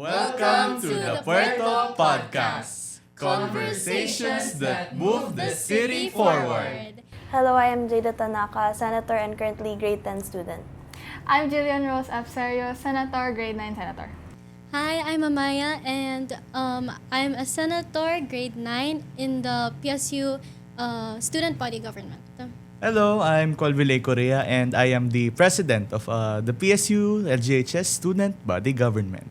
Welcome to the Puerto Podcast, conversations that move the city forward. Hello, I am Jada Tanaka, Senator and currently grade 10 student. I'm Jillian Rose Abserio, Senator, grade 9 Senator. Hi, I'm Amaya, and I'm a senator, grade 9, in the PSU student body government. Hello, I'm Colville Correa and I am the president of the PSU LGHS Student Body Government.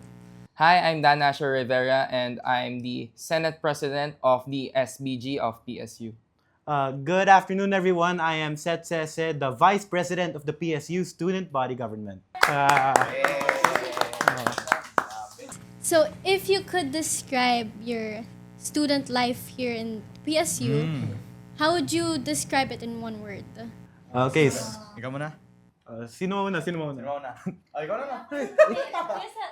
Hi, I'm Dan Asher Rivera and I'm the Senate President of the SBG of PSU. Good afternoon, everyone. I am Seth Sese, the Vice President of the PSU Student Body Government. So, if you could describe your student life here in PSU, how would you describe it in one word? Okay. Ikaw muna. Sino muna? Ikaw na.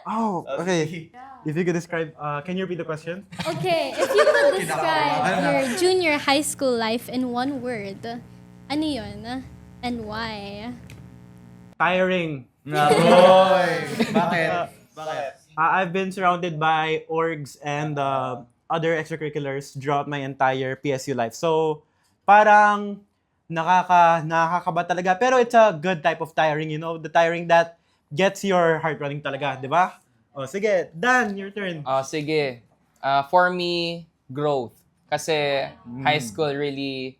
Oh, okay. If you could describe, can you repeat the question? Okay, if you could describe your junior high school life in one word, ano yun? And why? Tiring. Bakit? I've been surrounded by orgs and other extracurriculars throughout my entire PSU life. So, parang nakakaba talaga. Pero it's a good type of tiring, you know? The tiring that gets your heart running talaga, di ba? O, sige. Dan, your turn. Sige. For me, growth. Kasi high school really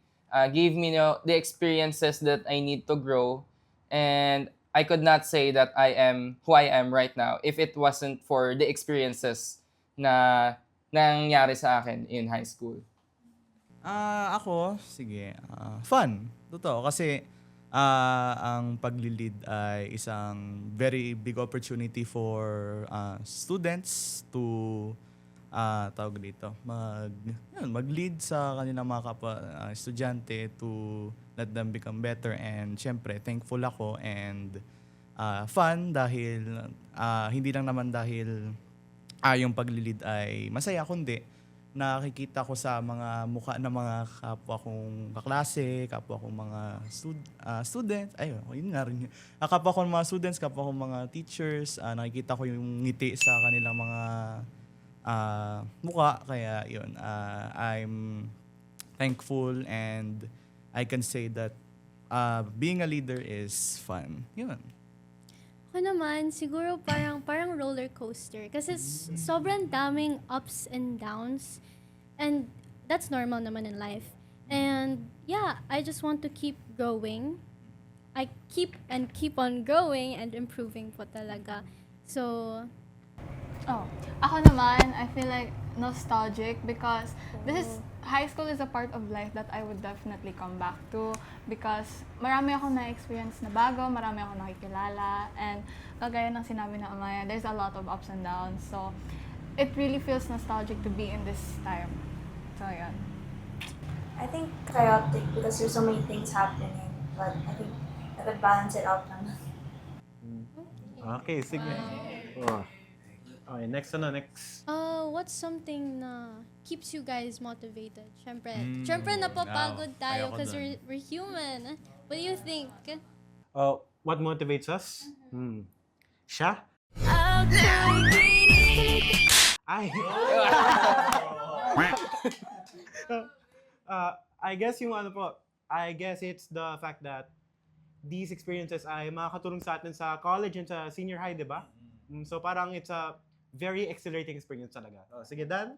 gave me the experiences that I need to grow. And I could not say that I am who I am right now if it wasn't for the experiences na nangyari sa akin in high school. Ako, sige. Fun. Totoo. Kasi ang paglilid ay isang very big opportunity for students to tawag dito, mag-lead sa kanilang mga kapwa estudyante to let them become better. And syempre, thankful ako and fun dahil hindi lang naman dahil yung paglilid ay masaya, kundi nakikita ko sa mga mukha ng mga kapwa kong kaklase, kapwa kong mga students, yun nga rin. Kapwa kong mga students, kapwa kong mga teachers, nakikita ko yung ngiti sa kanilang mga mukha. Kaya yun, I'm thankful and I can say that being a leader is fun. Yun. Ako naman, siguro parang roller coaster. Kasi sobrang daming ups and downs. And that's normal naman in life. And yeah, I just want to keep growing. I keep on growing and improving po talaga. So, Ako naman, I feel like nostalgic because high school is a part of life that I would definitely come back to because marami akong na-experience na bago, marami akong nakikilala, and kagaya ng sinabi na Amaya, there's a lot of ups and downs. So, it really feels nostalgic to be in this time. So, yan. I think chaotic because there's so many things happening, but I think I could balance it out naman. Okay, sige. Okay, next. what's something na keeps you guys motivated? Syempre napapagod tayo ayoko because dun. we're human. What do you think? What motivates us? Siya? Ay. I guess I guess it's the fact that these experiences ay makakatulong sa atin sa college and sa senior high, di ba? So parang it's a very exhilarating experience talaga. Sige, Dan?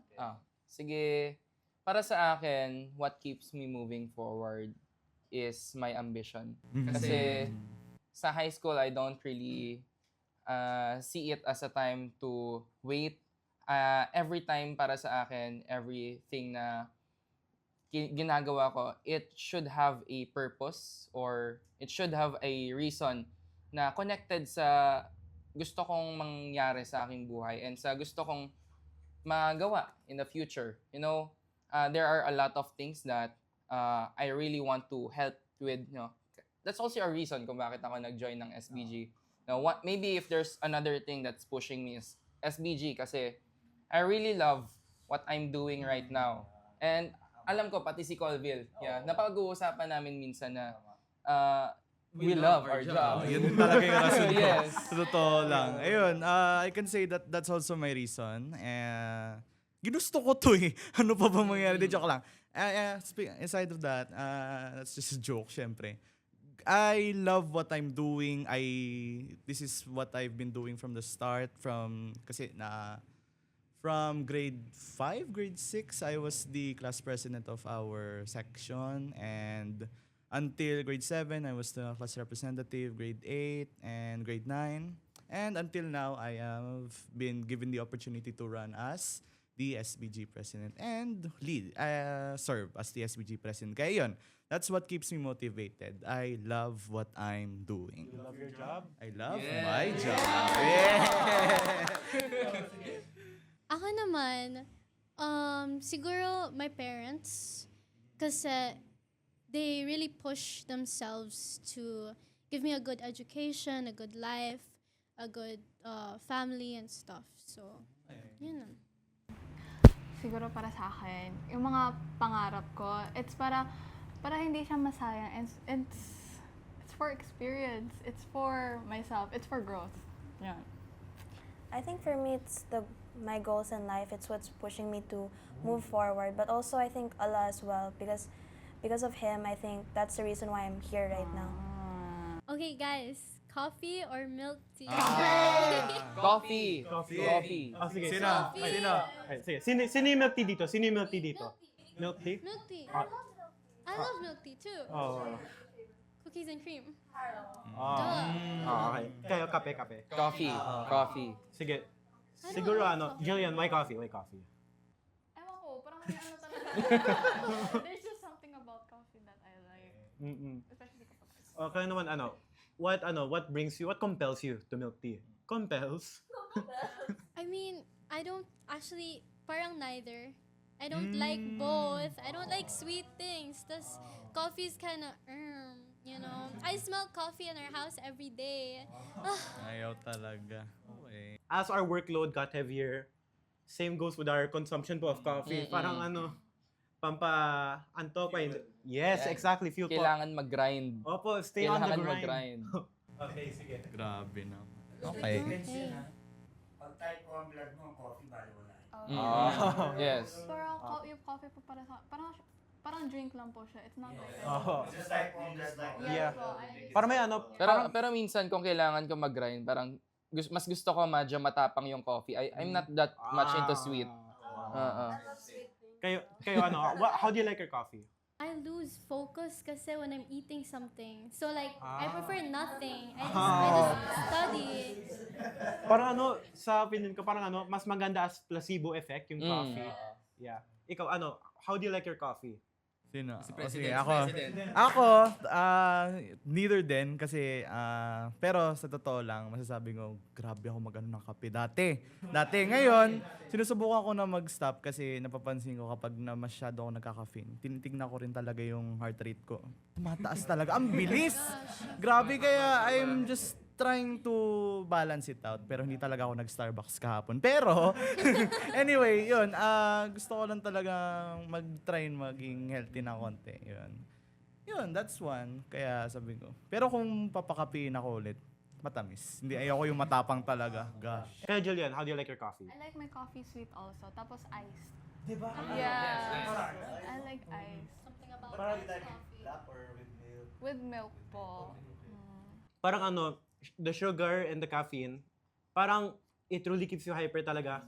Sige, para sa akin, what keeps me moving forward is my ambition. Kasi sa high school, I don't really see it as a time to wait. Every time para sa akin, everything na ginagawa ko, it should have a purpose or it should have a reason na connected sa gusto kong mangyari sa aking buhay and sa gusto kong magawa in the future. You know, there are a lot of things that I really want to help with, you know. That's also a reason kung bakit ako nag-join ng SBG. Now, maybe if there's another thing that's pushing me is SBG kasi I really love what I'm doing right now. And alam ko, pati si Colville, napag-uusapan namin minsan na we love our job. Yun din talaga yung rason ko. Yes. Sa totoo lang. Ayun, I can say that that's also my reason. Ginusto ko to eh. Ano pa ba mangyari? Di, joke lang. Aside of that, that's just a joke, syempre. I love what I'm doing. This is what I've been doing from the start. From grade 5, grade 6, I was the class president of our section. And until grade 7, I was the class representative, grade 8, and grade 9. And until now, I have been given the opportunity to run as the SBG president and serve as the SBG president. Kaya yun, that's what keeps me motivated. I love what I'm doing. You love your job? I love my job. Yeah. Ako naman, siguro my parents, kasi they really push themselves to give me a good education, a good life, a good family and stuff. So, yun lang. Siguro para sa akin, yung mga pangarap ko, it's para hindi siya masayang. It's for experience. It's for myself. It's for growth. Yeah. I think for me, it's my goals in life. It's what's pushing me to move forward. But also, I think Allah as well, because of him, I think that's the reason why I'm here right now. Okay, guys. Coffee or milk tea? Coffee. Coffee. Oh, sige. Sino? Sino? Ay, sige. Sino yung milk tea dito? Sino yung milk tea dito? Milk tea? Milk tea. Ah. I love milk tea too. Oh. Cookies and cream. Okay. Kayo, kape. Coffee. Sige. Siguro Jillian, why coffee? Why coffee? Ewan ko, parang may ano talaga. There's just something about coffee that I like. Especially kapag Okay naman, what compels you to milk tea? Compels? I mean, I don't actually, parang neither. I don't like both. I don't like sweet things. Tas coffee's kind of, you know. I smell coffee in our house every day. Ayaw talaga. Okay. As our workload got heavier, same goes with our consumption po of coffee. Parang antok pa. Yes, Yan. exactly. Fuel po. Kailangan mag-grind. Opo, stay on the Kailangan grind. mag-grind. Okay, sige. Grabe naman. Okay. Okay. Pag type ko ang blood mo, ang coffee, bali wala. Yes. Pero yung coffee po para sa, parang drink lang po siya. It's not like... Just type ko ang blood mo. Yeah. po, I- Para may Pero minsan kung kailangan ko mag-grind, parang mas gusto ko medyo matapang yung coffee. I'm not that much into sweet. Kayo how do you like your coffee? I lose focus kasi when I'm eating something. So like, I prefer nothing. I just study. Parang sa opinion ko, parang mas maganda as placebo effect yung coffee. Yeah. Ikaw, how do you like your coffee? Sino? Sige, ako, neither din kasi, pero sa totoo lang, masasabi ko, grabe ako mag-ano ng kape. Dati, ngayon, sinusubukan ko na mag-stop kasi napapansin ko kapag na masyado ako nagka-caffeine, tinitignan ko rin talaga yung heart rate ko. Tumataas talaga. Ang bilis! Grabe, kaya I'm just trying to balance it out pero hindi talaga ako nag-Starbucks kahapon. Pero anyway, yun, gusto ko lang talaga mag-try maging healthy na konti. Yun, that's one. Kaya sabi ko. Pero kung papakapiin ako ulit, matamis. Hindi, ayoko yung matapang talaga. Gosh. Kaya Jillian, how do you like your coffee? I like my coffee sweet also. Tapos iced. Diba? Yeah. I like iced. Something about Black or with milk? With milk po. Parang the sugar and the caffeine, parang it really keeps you hyper talaga.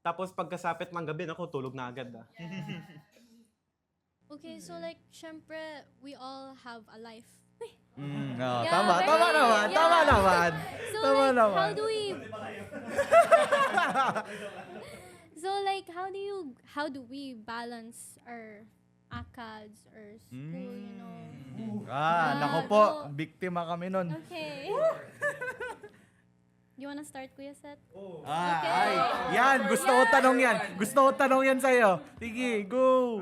Tapos pagkasapit ng gabi, tulog na agad. Okay, so like, syempre, we all have a life. Tama very- naman. So Tama like, naman. how do we balance our ACADS or school, you know? Nako po, biktima kami nun. Okay. You wanna start, Kuya Seth? Yan, gusto ko tanong yan sa'yo. Sige, go!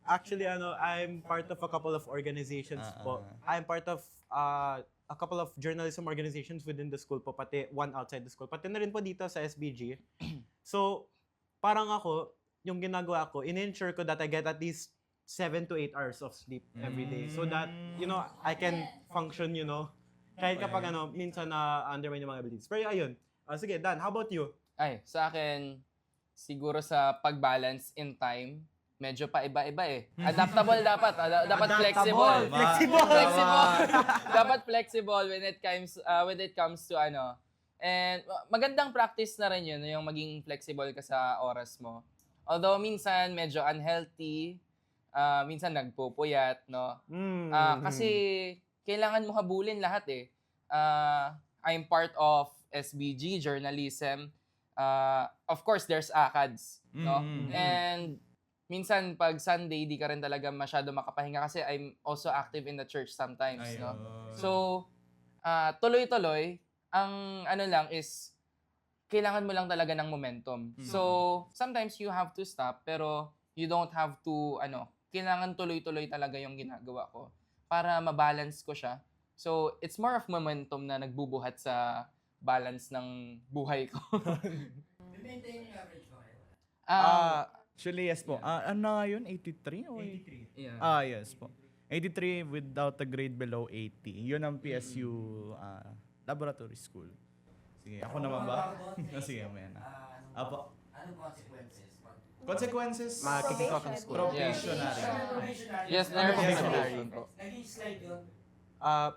Actually, I'm part of a couple of organizations po. I'm part of a couple of journalism organizations within the school po, pati one outside the school. Pati na rin po dito sa SBG. So, parang ako, yung ginagawa ko, in-ensure ko that I get at least 7 to 8 hours of sleep every day. So that, I can function, kahit kapag minsan na undermine yung mga abilities. Pero ayun, sige, Dan, how about you? Ay, sa akin, siguro sa pag-balance in time, medyo pa iba-iba eh. Adaptable dapat. Dapat flexible. Flexible. Dapat flexible when it comes to ano. And magandang practice na rin yun, yung maging flexible ka sa oras mo. Although minsan medyo unhealthy, minsan nagpupuyat, no? Kasi kailangan mo habulin lahat eh. I'm part of SBG, journalism. Of course, there's ACADS, no? And minsan pag Sunday, di ka rin talaga masyado makapahinga kasi I'm also active in the church sometimes, no? So, tuloy-tuloy, ang ano lang is, kailangan mo lang talaga ng momentum. So, sometimes you have to stop, pero you don't have to, kailangan tuloy-tuloy talaga yung ginagawa ko para mabalance ko siya. So, it's more of momentum na nagbubuhat sa balance ng buhay ko. Maintain yung average ba kayo? Actually, yes po. Ano nga yun? 83? O 83. Yeah. Yes po. 83 without a grade below 80. Yun ang PSU laboratory school. Sige, ako naman ba? Sige, may na. Apo. Anong consequences? Consequences? Makikick off ng school. Probationary. Yes, Probationary. Naging slide yun.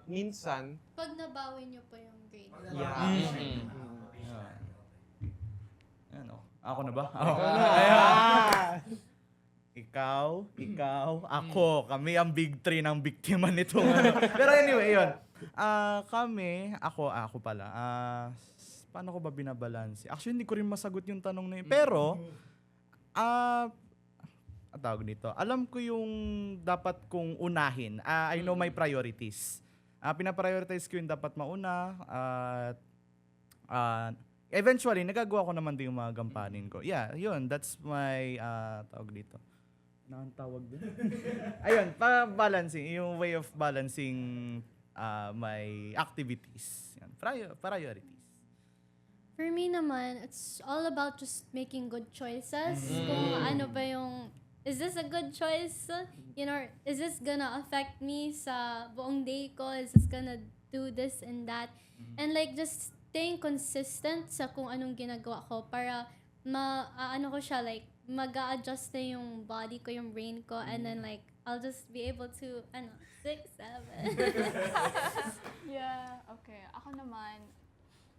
Minsan, Pag nabawi niyo pa yung grade. Ano? Ako na ba? Ayan. Ikaw, ako. Kami ang big three ng biktima nito. Pero anyway, yun. Ako pala. Paano ko ba binabalanse? Actually, hindi ko rin masagot yung tanong na yun. Pero, tawag dito. Alam ko yung dapat kong unahin. I know my priorities. Pinaprioritize ko yung dapat mauna. Eventually, nagagawa ko naman din yung mga gampanin ko. Yeah, yun. That's my, tawag dito. Ano ang tawag din? Ayun, balancing. Yung way of balancing my activities. Yan, priorities. For me naman, it's all about just making good choices. Kung ano ba yung, is this a good choice? Is this gonna affect me sa buong day ko? Is this gonna do this and that? And like, just staying consistent sa kung anong ginagawa ko para ko siya, like, mag-a-adjust na yung body ko, yung brain ko, and then like, I'll just be able to, 6, 7. Yeah, okay. Ako naman,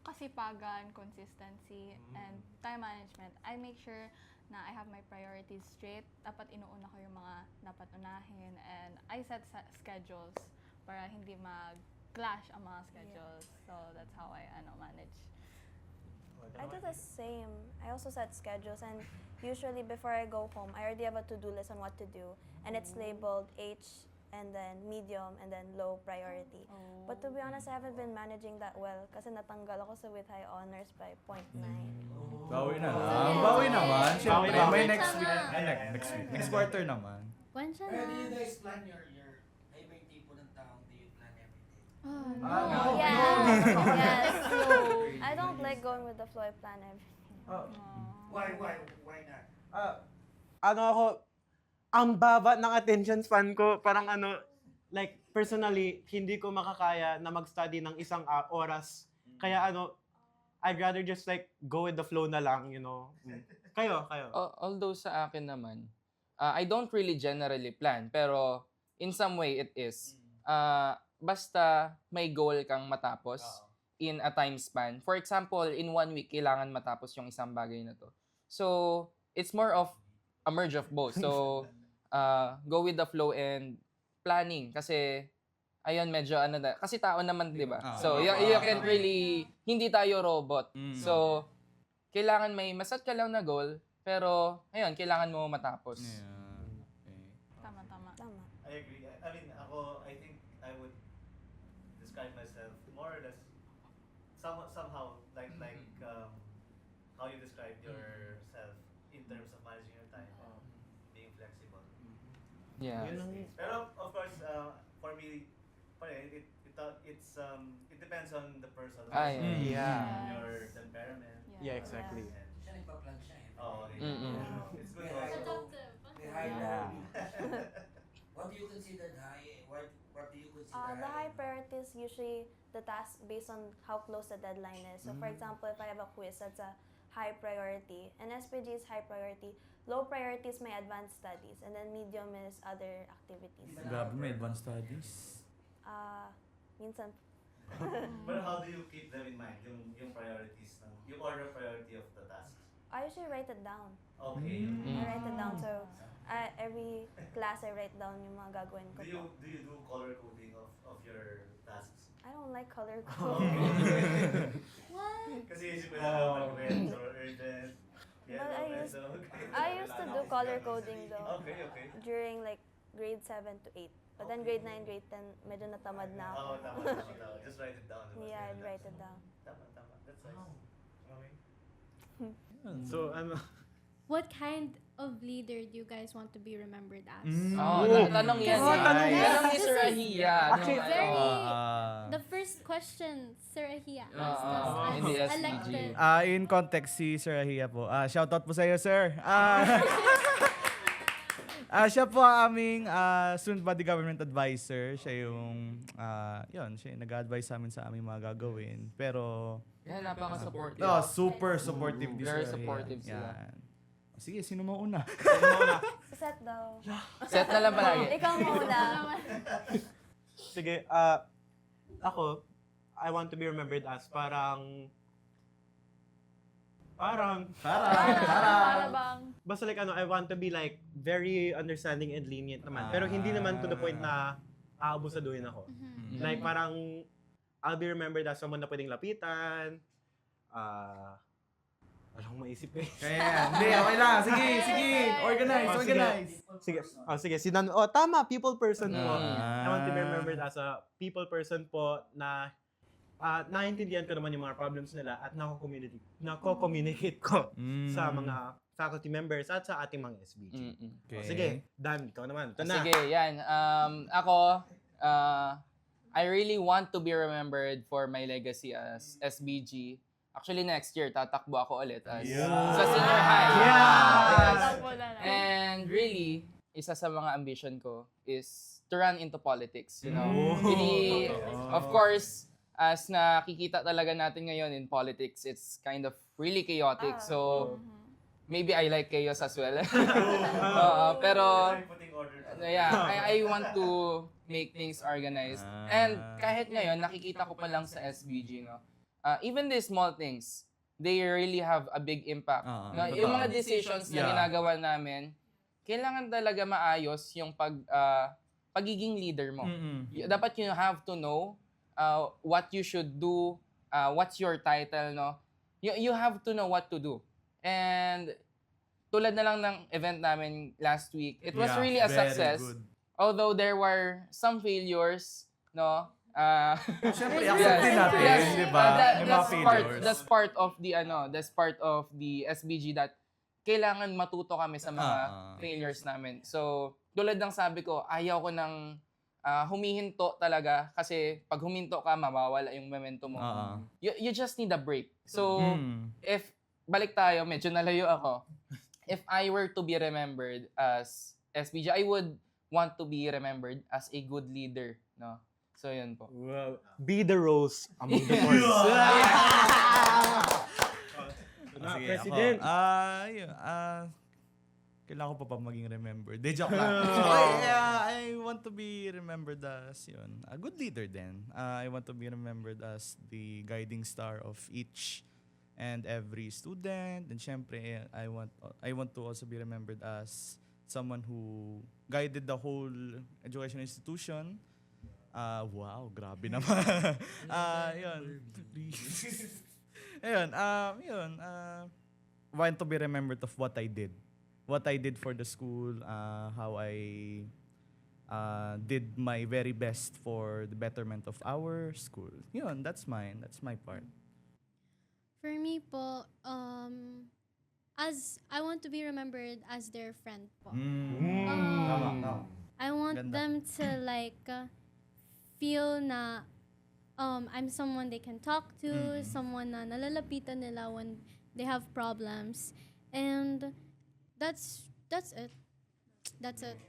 kasipagan, consistency, and time management. I make sure na I have my priorities straight. Dapat inuuna ko yung mga dapat unahin. And I set schedules para hindi mag-clash ang mga schedules. So that's how I manage. I do the same. I also set schedules, and usually before I go home, I already have a to-do list on what to do, and it's labeled H, and then medium, and then low priority. But to be honest, I haven't been managing that well kasi natanggal ako sa with high honors by 0.9. Bawi naman. Siyempre, Bawi. may next week. Next week. Next quarter naman. Kwancha Pero do you na. guys plan your ay ba yung tipo ng taong do you plan everything? Yes. I don't like going with the flow. I plan everything. Why not? ang baba ng attention span ko, parang like, personally, hindi ko makakaya na mag-study ng isang oras. Kaya I'd rather just like, go with the flow na lang, Kayo. Although sa akin naman, I don't really generally plan, pero in some way it is. Basta may goal kang matapos in a time span. For example, in 1 week, kailangan matapos yung isang bagay na to. So, it's more of a merge of both. So, go with the flow and planning. Kasi, ayun, medyo kasi tao naman, di ba? So, you can't really, hindi tayo robot. So, kailangan may maset ka lang na goal, pero, ayun, kailangan mo matapos. Tama. Tama. I agree. I think I would describe myself more or less somehow like how you described yourself in terms of managing your time, being flexible. Yeah. Pero of course, for me, it depends on the person. Yeah. Your temperament. Yeah, exactly. And, Siya nagpa-plan siya eh. oh, Mm-mm. it's good also. May high Yeah. The high priority is usually the task based on how close the deadline is. So, for example, if I have a quiz, that's a high priority. And SPG is high priority. Low priority is my advanced studies. And then medium is other activities. Grabe, may advanced studies. Minsan. But how do you keep them in mind? Yung priorities, yung order of priority of the tasks? I usually write it down. Okay. I write it down. So, every class I write down yung mga gagawin ko. Do you do color coding of your tasks? I don't like color Okay. code. What? Kasi isip ko na red or urgent. But Yellow, I used to do color coding though. Okay. During like grade 7 to 8. But then grade 9, grade 10, medyo natamad na ako. Oo, tama. Just write it down. Yeah, I'd write it down. Tama. That's nice. Okay. So, What kind of leader do you guys want to be remembered as? Tanong yan. Oh, tanong yan. Tanong ni Sir Ahia. Actually, Very, Ah, the first question Sir Ahia asked Ah, us in the as SPG. elected. in context, si Sir Ahia po. Shoutout po sa iyo, sir. Siya po ang aming student body government advisor. Siya yung, siya yung nag-advise sa amin sa aming mga gagawin. Pero, Yan, napaka-supportive. super supportive ni Very Sir Ahia. supportive sila. Yan. Sige, sino mauna? Set daw. Set na lang palagi. Ikaw muna. sige, ako, I want to be remembered as Para bang, basta like I want to be like very understanding and lenient naman. Pero hindi naman to the point na aabusaduhin ako. Like parang I'll be remembered as someone na pwedeng lapitan. Wala akong maisip eh. Kaya, hindi, okay lang. Sige. Organize. Sige. Tama, people person po. Ah. I want to be remembered as a people person po na naiintindihan ko naman yung mga problems nila at nako-communicate ko sa mga faculty members at sa ating mga SBG. Okay. Sige, Dan, ikaw naman. Ito na. Sige, yan. Ako, I really want to be remembered for my legacy as SBG. Actually, next year, tatakbo ako ulit as sa senior high. takbo na lang. And really, isa sa mga ambition ko is to run into politics, you know. Oh. Really, of course, as nakikita talaga natin ngayon in politics, it's kind of really chaotic. So, maybe I like chaos as well. Pero, Putting order. yeah, I want to make things organized. And kahit ngayon, nakikita ko pa lang sa SBG, no? Even these small things, they really have a big impact. No, yung mga decisions na ginagawa namin, kailangan talaga maayos yung pagiging leader mo. Dapat you have to know what you should do, what's your title, no? You have to know what to do. And tulad na lang ng event namin last week, it was really a success. Good. Although there were some failures, no? Siyempre, accept din natin, di ba? Yung mga failures. That's part of the SBG that kailangan matuto kami sa mga failures namin. So, tulad ng sabi ko, ayaw ko ng humihinto talaga kasi pag huminto ka, mawawala yung momentum mo. You just need a break. So, if balik tayo, medyo nalayo ako. If I were to be remembered as SBG, I would want to be remembered as a good leader, no? So, yun po. Wow. Be the rose among the thorns. Sige, President. Kailangan ko pa maging remembered. De, joke lang. I want to be remembered as, a good leader din. I want to be remembered as the guiding star of each and every student. And syempre, I want to also be remembered as someone who guided the whole education institution. Wow, grabe naman. Want to be remembered of what I did. What I did for the school, how I did my very best for the betterment of our school. Yun, that's mine. That's my part. For me po, as I want to be remembered as their friend po. Tama. I want Ganda. them to like feel na I'm someone they can talk to, someone na nalalapitan nila when they have problems. And that's it. That's it.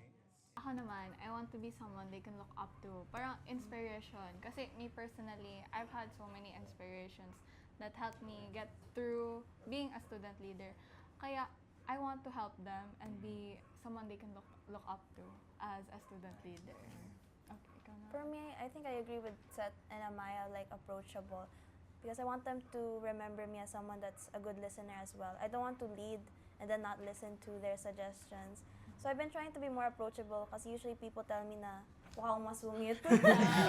ako naman, I want to be someone they can look up to. Parang inspiration. Kasi me personally, I've had so many inspirations that helped me get through being a student leader. Kaya I want to help them and be someone they can look up to as a student leader. Okay, ikaw na. For me, I think I agree with Seth and Amaya, like approachable. Because I want them to remember me as someone that's a good listener as well. I don't want to lead and then not listen to their suggestions. So I've been trying to be more approachable because usually people tell me na mukha akong masungit.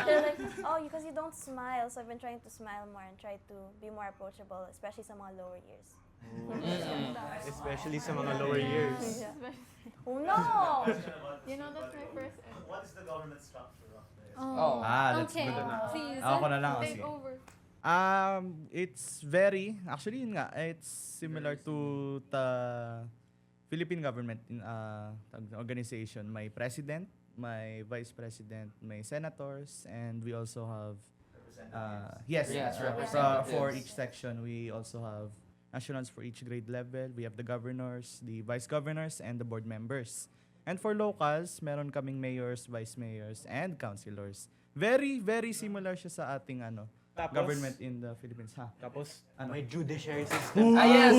They're like, oh, because you don't smile. So I've been trying to smile more and try to be more approachable, especially sa mga lower years. Especially sa mga lower years. Oh no! Question about You know, that's my first What is the government structure of the Oh. That's okay. good. Please. Ako na lang Take kasi. over. It's very, actually yun nga, it's similar to the Philippine government in organization. May president, may vice president, may senators, and we also have, yes, Yes, for representatives. each section, we also have nationals for each grade level. We have the governors, the vice governors, and the board members. And for locals, meron kaming mayors, vice mayors, and councilors. Very, very similar siya sa ating Tapos, government in the Philippines. Tapos, Ano? may judiciary system. Yes,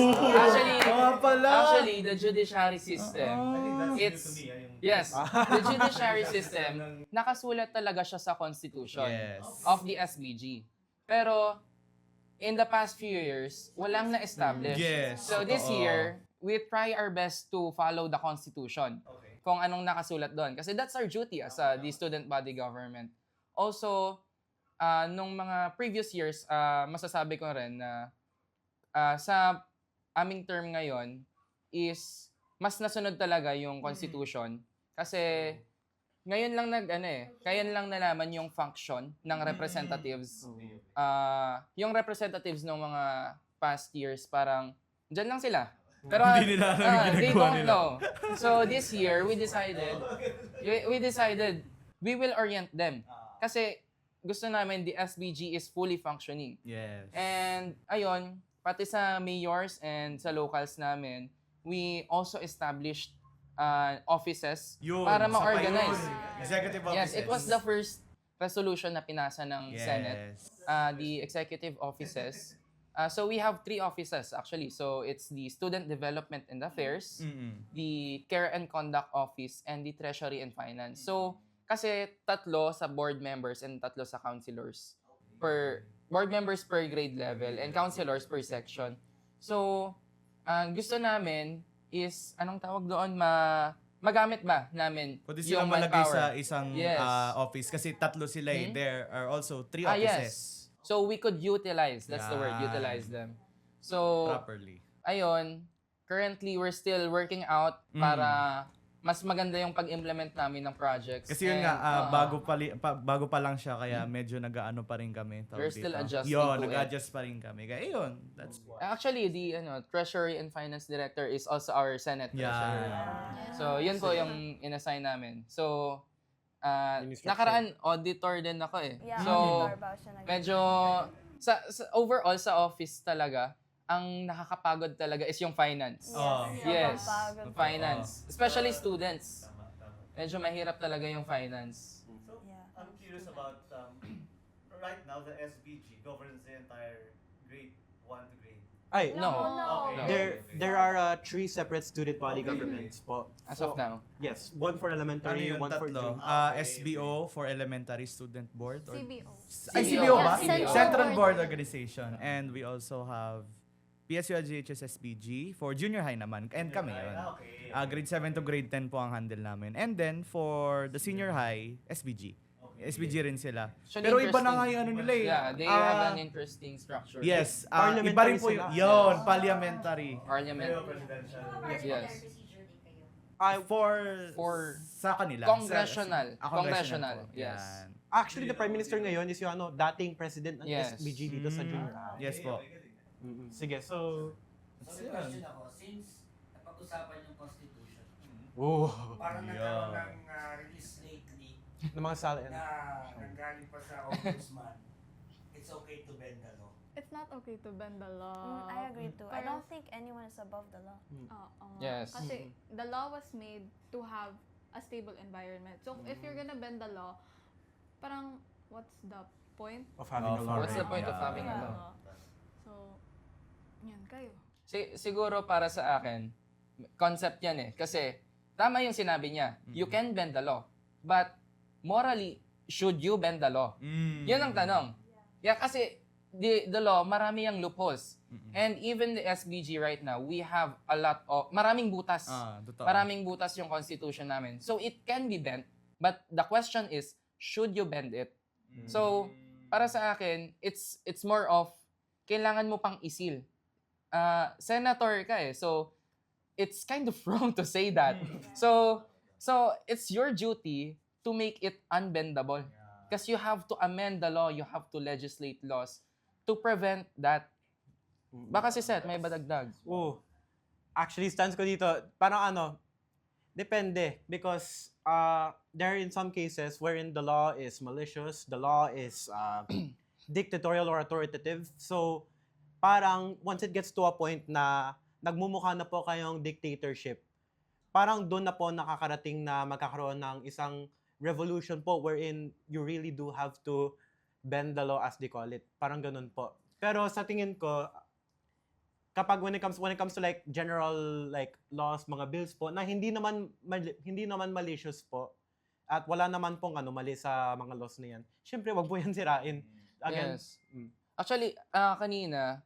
pala! actually, the judiciary system, I think that's It's- new to me. Yung yes, the judiciary system, nakasulat talaga siya sa constitution Yes. of the SBG. Pero, in the past few years, walang na-establish. Yes, So this totoo. year, we try our best to follow the constitution. Okay. Kung anong nakasulat doon. Kasi that's our duty as the student body government. Also, nung mga previous years, masasabi ko rin na sa aming term ngayon is mas nasunod talaga yung constitution. Kasi ngayon lang ngayon lang nalaman yung function ng representatives. Yung representatives ng mga past years parang dyan lang sila. Pero Hindi nila alam yung they ginagawa don't nila. know. So this year we decided we will orient them. Kasi gusto namin the SBG is fully functioning. Yes. And ayun, pati sa mayors and sa locals namin, we also established offices Yun, para sa ma-organize. payon. Executive Yes, offices. it was the first resolution na pinasa ng Senate, Yes. the executive offices. So we have 3 offices actually. So it's the Student Development and Affairs, the Care and Conduct Office, and the Treasury and Finance. So kasi 3 sa board members and 3 sa councilors per board members per grade level and councilors per section. So ang gusto namin is anong tawag doon magamit ba namin Pwede silang yung malagay manpower. sa isang Yes. office kasi 3 sila eh. There are also 3 Ah, offices. yes. So we could utilize, that's the word, Yan. utilize them. So Properly. ayun, currently we're still working out para mas maganda yung pag-implement namin ng projects. Kasi yun And, nga, bago pa lang siya, kaya medyo nag-ano pa rin kami. tawag We're still dito. adjusting Yun, to it. nag-adjust pa rin kami. Kaya yun, that's Actually, the Treasury and Finance Director is also our Senate Treasurer. yeah. So, yun po yung inassign namin. So, Minister nakaraan auditor din ako eh. Yeah, So, auditor ba siya nag- medyo sa overall sa office talaga, ang nakakapagod talaga is yung finance. Oh. Yes, Nakakapagod. finance. Especially students. Tama. Medyo mahirap talaga yung finance. So, Yeah. I'm curious about, right now, the SBG governs the entire grade 1 to grade. Ay, No. Okay. there are 3 separate student body governments po. As of now. Yes, one for Ano elementary, yung one for tatlo? junior. SBO for Elementary Student Board? Or, CBO. Ay, CBO. CBO ba? Yeah, Central CBO. Board Organization. And we also have PSUGHS SPG for junior high naman. And kami yun. Okay. Grade 7 to grade 10 po ang handle namin. And then for the senior high, SBG. SBG rin sila. Actually, Pero iba na interesting. nga yung ano nila eh. Yeah, they have an interesting structure. Yes, iba Parliamentary rin po sila. yun, parliamentary. Parliament. Pero presidential. Yes. For sa kanila. Congressional. Congressional, po. yes. Yan. Actually, the Prime Minister ngayon is yung dating president ng Yes. SBG dito sa junior high. Yes po. Sige, so... So, may question ako. Since napag-usapan yung Constitution, parang Yeah. nagkaroon ng release lately ng mga sala. na nanggaling pa sa Ombudsman, it's okay to bend the law. It's not okay to bend the law. I agree too. I Pero- don't think anyone is above the law. Oo. Yes. Kasi the law was made to have a stable environment. So if you're gonna bend the law, parang what's the point? Of having a Of law. What's the point of Yeah. having a law? So, yan kayo. Siguro para sa akin, concept yan eh. Kasi tama yung sinabi niya. You can bend the law. But morally, should you bend the law? Yun ang tanong. Yeah, kasi the law, marami yung loopholes. And even the SBG right now, we have a lot of, maraming butas. Totoo. Maraming butas yung constitution namin. So it can be bent. But the question is, should you bend it? So, para sa akin, it's more of, kailangan mo pang isil. Senator ka eh. So, it's kind of wrong to say that. So it's your duty to make it unbendable. Because you have to amend the law, you have to legislate laws to prevent that. Baka si Seth, may badagdag. Oh, actually, stance ko dito, parang depende. Because there are in some cases wherein the law is malicious, the law is dictatorial or authoritative. So, parang once it gets to a point na nagmumukha na po kayong dictatorship, parang doon na po nakakarating na magkakaroon ng isang revolution po wherein you really do have to bend the law as they call it. Parang ganun po. Pero sa tingin ko, kapag when it comes to like general like laws, mga bills po na hindi naman malicious po at wala naman pong mali sa mga laws na yan. Syempre, wag po yan sirain. Again, Yes. Actually, kanina,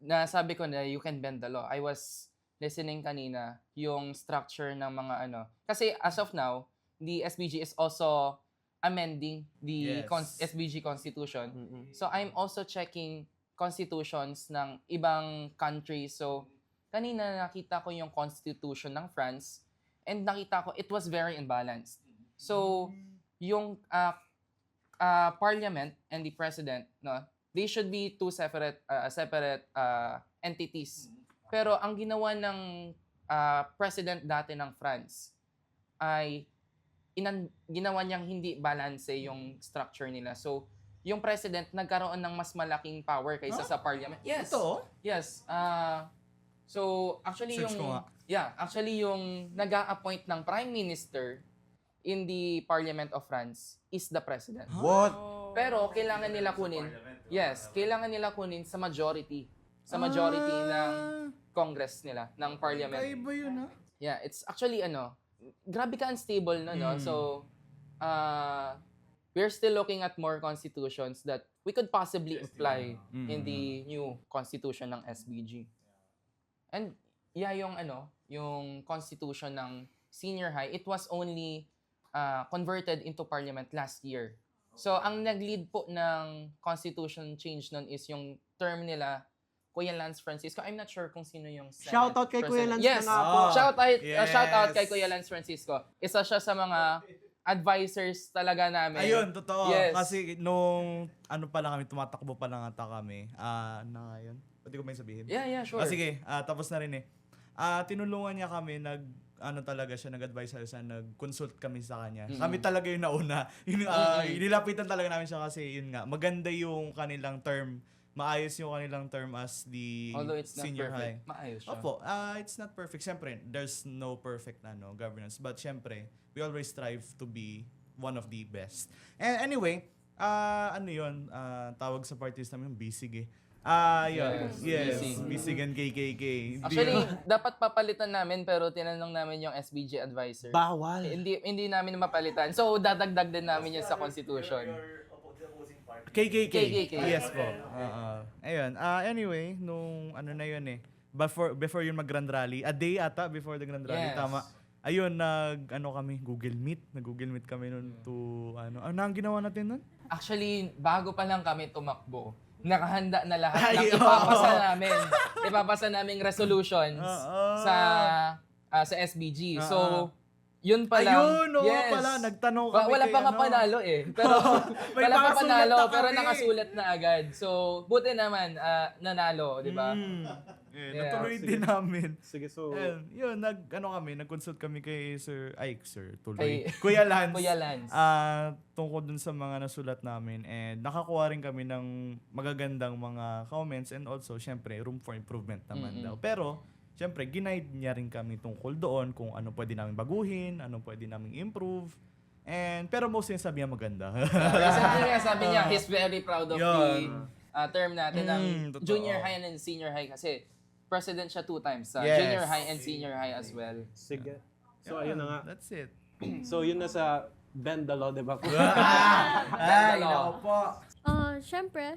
nasabi ko na you can bend the law. I was listening kanina yung structure ng mga Kasi as of now, the SBG is also amending the Yes. SBG Constitution. So I'm also checking constitutions ng ibang countries. So kanina nakita ko yung constitution ng France and nakita ko it was very imbalanced. So yung parliament and the president, they should be two separate entities. Pero ang ginawa ng president dati ng France ay ginawa niyang hindi balance yung structure nila. So, yung president nagkaroon ng mas malaking power kaysa sa parliament. Yes. Ito? Yes. So, actually Search ko nga. actually yung nag-a-appoint ng prime minister in the parliament of France is the president. what? Pero kailangan nila kunin. Yes, kailangan nila kunin sa majority. Sa majority ng Congress nila, ng parliament. Kaiba yun, ha? Yeah, it's actually grabe ka unstable no. So we're still looking at more constitutions that we could possibly apply in the new constitution ng SBG. And yung constitution ng senior high, it was only converted into parliament last year. So ang nag-lead po ng constitution change nun is yung term nila Kuya Lance Francisco. I'm not sure kung sino yung Senate Shoutout kay Kuya president. Lance Yes. na nga po. Shout out kay Yes. Kuya Lance Francisco. Isa siya sa mga advisors talaga namin. Ayun, totoo. Yes. Kasi nung pa lang kami, tumatakbo pa lang ata kami. Na ngayon. Pwede ko may sabihin? Yeah, sure. Sige, tapos na rin eh. Tinulungan niya kami, nag-advise siya, nag-consult kami sa kanya. Kami talaga yung nauna. Inilapitan talaga namin siya kasi yun nga, maganda yung kanilang term. Maayos yung kanilang term as the Although it's not senior high. perfect, maayos siya. Opo, it's not perfect. Siyempre, there's no perfect governance. But siyempre, we always strive to be one of the best. And anyway, tawag sa parties namin, bisig eh. Yun. Yes, bisig and KKK. Actually, dapat papalitan namin pero tinanong namin yung SBG advisor. Bawal. Hindi namin mapalitan. So, dadagdag din namin yun sa constitution. KKK. Yes po. Ayun. Anyway, nung na yun eh. Before yung mag-Grand Rally, a day ata before the Grand Rally, Yes. tama. Ayun, kami, Google Meet. Nag-Google Meet kami nun to, ano ang ginawa natin nun? Actually, bago pa lang kami tumakbo, nakahanda na lahat Ay, ng ipapasa namin. Ipapasa naming resolutions sa SBG. So, yun pa lang. Ayun, pala, nagtanong kami Wala kay pa nga panalo eh. Pero, May wala pa nakasulat panalo, na pero kami. nakasulat na agad. So, buti naman, nanalo, di ba? Yeah, Natuloy sige. din namin. Sige, so... Yun, nag-consult kami kay Kay- Kuya Lance. Kuya Lance. Tungkol dun sa mga nasulat namin and nakakuha rin kami ng magagandang mga comments and also, syempre, room for improvement naman daw. Pero, syempre, ginaid niya rin kami tungkol doon kung ano pwede namin baguhin, ano pwede namin improve. Pero mostly sabi niya maganda. sabi niya, he's very proud of Yun. the term natin ng Totoo. junior high and senior high kasi president siya 2 times sa Yes. junior high and senior high as well. Sige. So, ayun na nga. That's it. So, yun na sa Bend the Law, di ba? Ay, Dalawa. nako po. Syempre,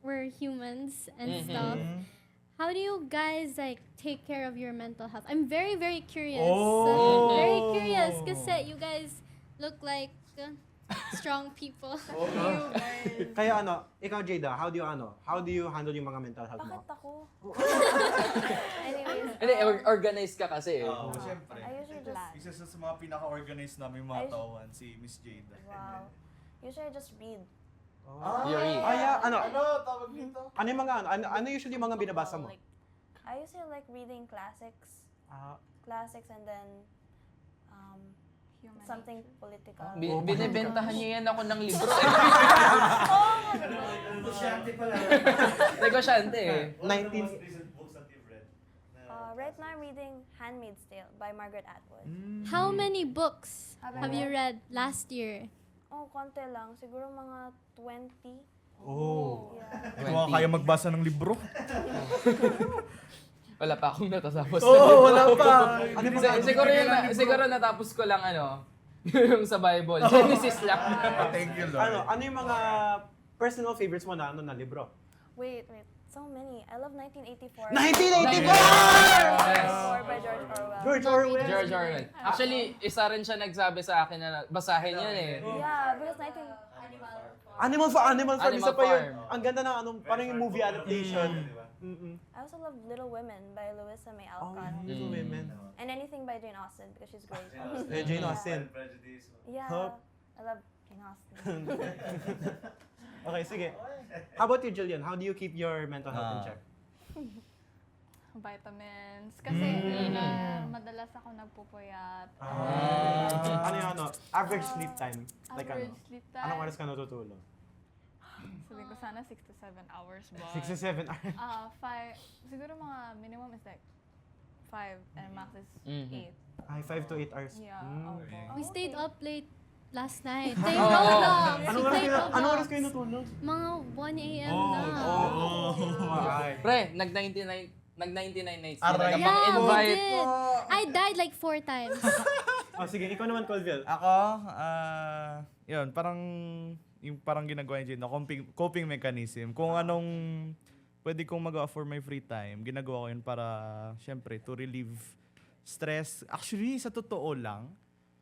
we're humans and stuff. How do you guys like take care of your mental health? I'm very, very curious. Oh. Very curious kasi you guys look like strong people. You guys. Kaya ikaw Jada, how do you handle yung mga mental health mo? Bakit ako? Anyways, Hindi, organized ka kasi. Oo, syempre. I usually just, Isa sa mga pinaka-organized namin mga tawan, si Miss Jada. wow. Usually I just read. Yuri. Ano tawag dito? Ano yung mga ano usually yung mga binabasa mo? I usually like reading classics. Classics and then Human something political. Binibentahan niya yan ako ng libro. Negosyante pala. Negosyante eh. 19 Most recent books that you've read? Right now I'm reading Handmaid's Tale by Margaret Atwood. How many books Have have you you read last year? Oh, konti lang. Siguro mga 20. Oh. Yeah. Hindi ko kaya magbasa ng libro. Wala pa akong natatapos. Wala pa. Siguro natapos ko lang yung sa Bible. Genesis lang. Thank you, Lord. Ano yung mga personal favorites mo na libro? Wait. So many. I love 1984. 1984! By George Orwell. George Orwell. George Orwell. Actually, isa rin siya nagsabi sa akin na basahin yun eh. Yeah, because Animal Farm. Isa pa yun. Farm. Ang ganda ng parang yung movie adaptation. I also love Little Women by Louisa May Alcott. Little Women. And anything by Jane Austen because she's great. Jane Austen. Prejudice. Yeah, Huh? I love Jane Austen. Okay, sige. How about you, Jillian? How do you keep your mental health in check? Vitamins. Kasi madalas ako nagpupuyat. Ano yung average sleep time? Like Average sleep time. Anong oras ka natutulog? Sabi ko sana 6 to 7 hours ba? 6 to 7 hours. 5. Siguro mga minimum is like 5 and max is 8. Ay, 5 to 8 hours. Yeah, Mm. opo. We stayed up late last night. Take long. Anong oras kayo natulog? Mga 1 a.m. na. Ay. Pre, nag-99 nights. Aray. Hindi Yeah, ka we invite. did. I died like 4 times. Sige, ikaw naman, Colville. Ako, yun, parang ginagawa niya coping mechanism. Kung anong pwede kong magawa for my free time, ginagawa ko yun para, syempre, to relieve stress. Actually, sa totoo lang,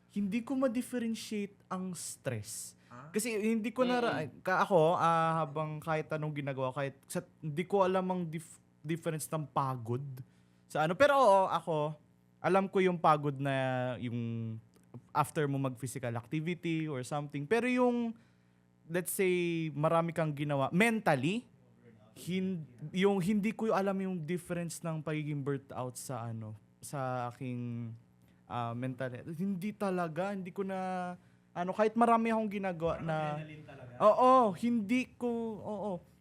hindi ko ma-differentiate ang stress. Kasi hindi ko habang kahit anong ginagawa, hindi ko alam ang difference ng pagod sa ano. Pero oo, ako, alam ko yung pagod na yung after mo mag-physical activity or something. Pero yung, let's say, marami kang ginawa, mentally, hindi ko alam yung difference ng pagiging burnt out sa sa aking mental health. Hindi talaga, hindi ko na, kahit marami akong ginagawa na,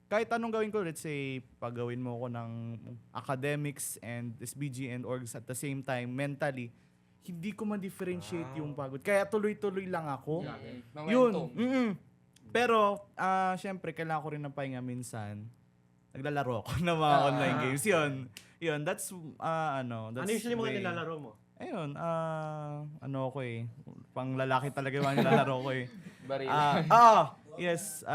kahit anong gawin ko, let's say, paggawin mo ko ng academics and SBG and orgs at the same time, mentally, hindi ko ma-differentiate yung pagod. Kaya tuloy-tuloy lang ako. Yun. Pero, syempre, kailangan ko rin ng pahinga minsan. Naglalaro ako ng mga online games. Yun, that's, that's Ano usually mga way- nilalaro mo? Ayun, ako eh. Pang lalaki talaga yung mga nilalaro ko eh. Baril. Yes.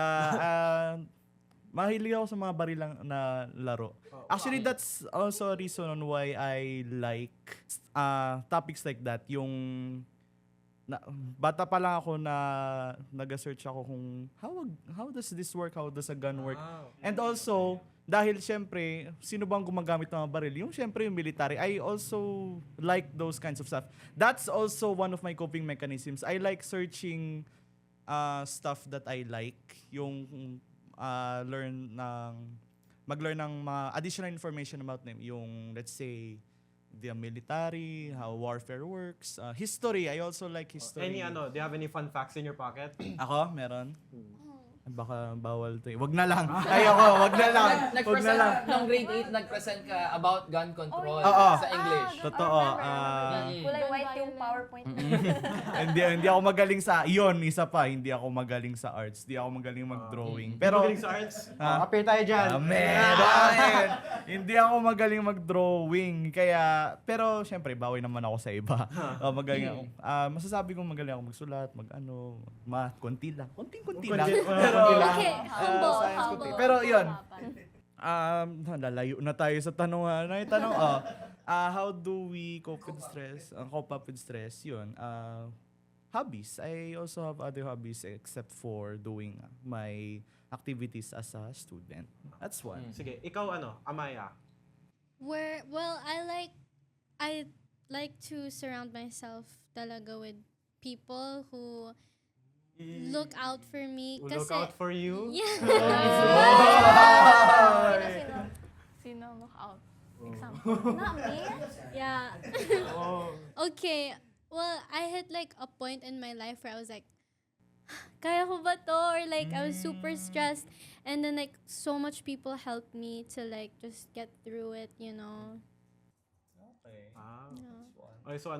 Mahilig ako sa mga barilang na laro. Actually, that's also a reason on why I like topics like that. Yung bata pa lang ako na nag-search ako kung how does this work? How does a gun work? And also, dahil syempre, sino bang gumagamit ng mga baril? Yung syempre yung military. I also like those kinds of stuff. That's also one of my coping mechanisms. I like searching stuff that I like. Yung mag-learn ng mga additional information about them. Yung, let's say, the military, how warfare works, history. I also like history. Do you have any fun facts in your pocket? Ako, meron. baka bawal to. Wag na lang. Ayoko, wag na lang. Wag na Nag-present lang. nung grade 8, nag-present ka about gun control Oo. sa English. Totoo. Kulay white yung PowerPoint. Hindi ako magaling sa iyon, isa pa, hindi ako magaling sa arts. Hindi ako magaling mag-drawing. Pero Magaling sa arts. Ah. Appear tayo dyan. Amen. Hindi ako magaling mag-drawing. Kaya, pero syempre, bawi naman ako sa iba. Magaling ako. Masasabi kong magaling ako magsulat, math, konti lang. Konting-konti lang. Okay, science humble. konti. Pero yun, lalayo na tayo sa tanong. Tanong, how do we cope with stress? Cope up with stress, yun. Hobbies. I also have other hobbies except for doing my activities as a student. That's one. Sige, ikaw Amaya? I like to surround myself talaga with people who look out for me. Who look out for you? Yeah. Sino look out? Example. Not me. Yeah. Oh. Okay. Well, I hit like a point in my life where I was like, kaya ko ba to? Or like, I was super stressed. And then like, so much people helped me to like, just get through it, you know? Okay. Yeah. Okay, so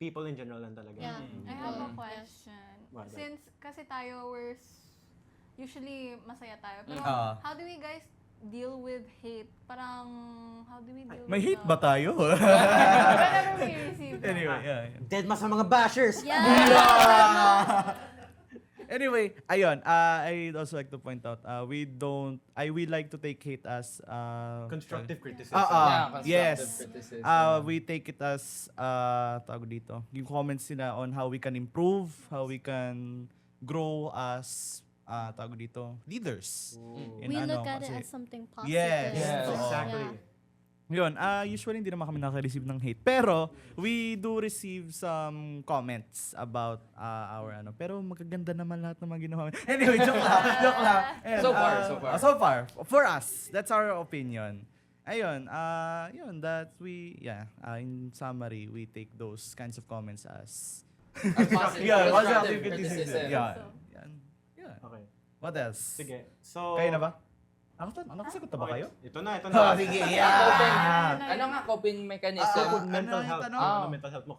people in general lang talaga. Yeah. I have a Yes. question. What? Since kasi tayo usually masaya tayo. Pero how do we guys deal with hate? Parang, how do we deal May with hate ba tayo? Whenever we receive that. Anyway, yeah. Dead mas sa mga bashers! Yeah. Anyway, ayun, I'd also like to point out, we like to take hate as Constructive criticism. Yeah, constructive yes. criticism. We take it as tawag dito, yung comments nila on how we can improve, how we can grow as tawag dito, leaders. In We look at it kasi- as something positive. Yes, Yes, oo. Exactly. Yun, usually hindi naman kami nakaka-receive ng hate. Pero, we do receive some comments about our pero magaganda naman lahat ng mga ginawa. Anyway, joke lang. Ayan, So far. So far. For us, that's our opinion. Ayun, yun, that in summary, we take those kinds of comments as As positive, yeah, constructive positive criticism. criticism. Yeah. Yan. Okay. What else? Sige. So, Kayo na ba? Nakasagot na ba kayo? Ito na. Sige, Coping, yeah. ano nga coping mechanism? Good mental yung health. tanong? Ano mental health mo?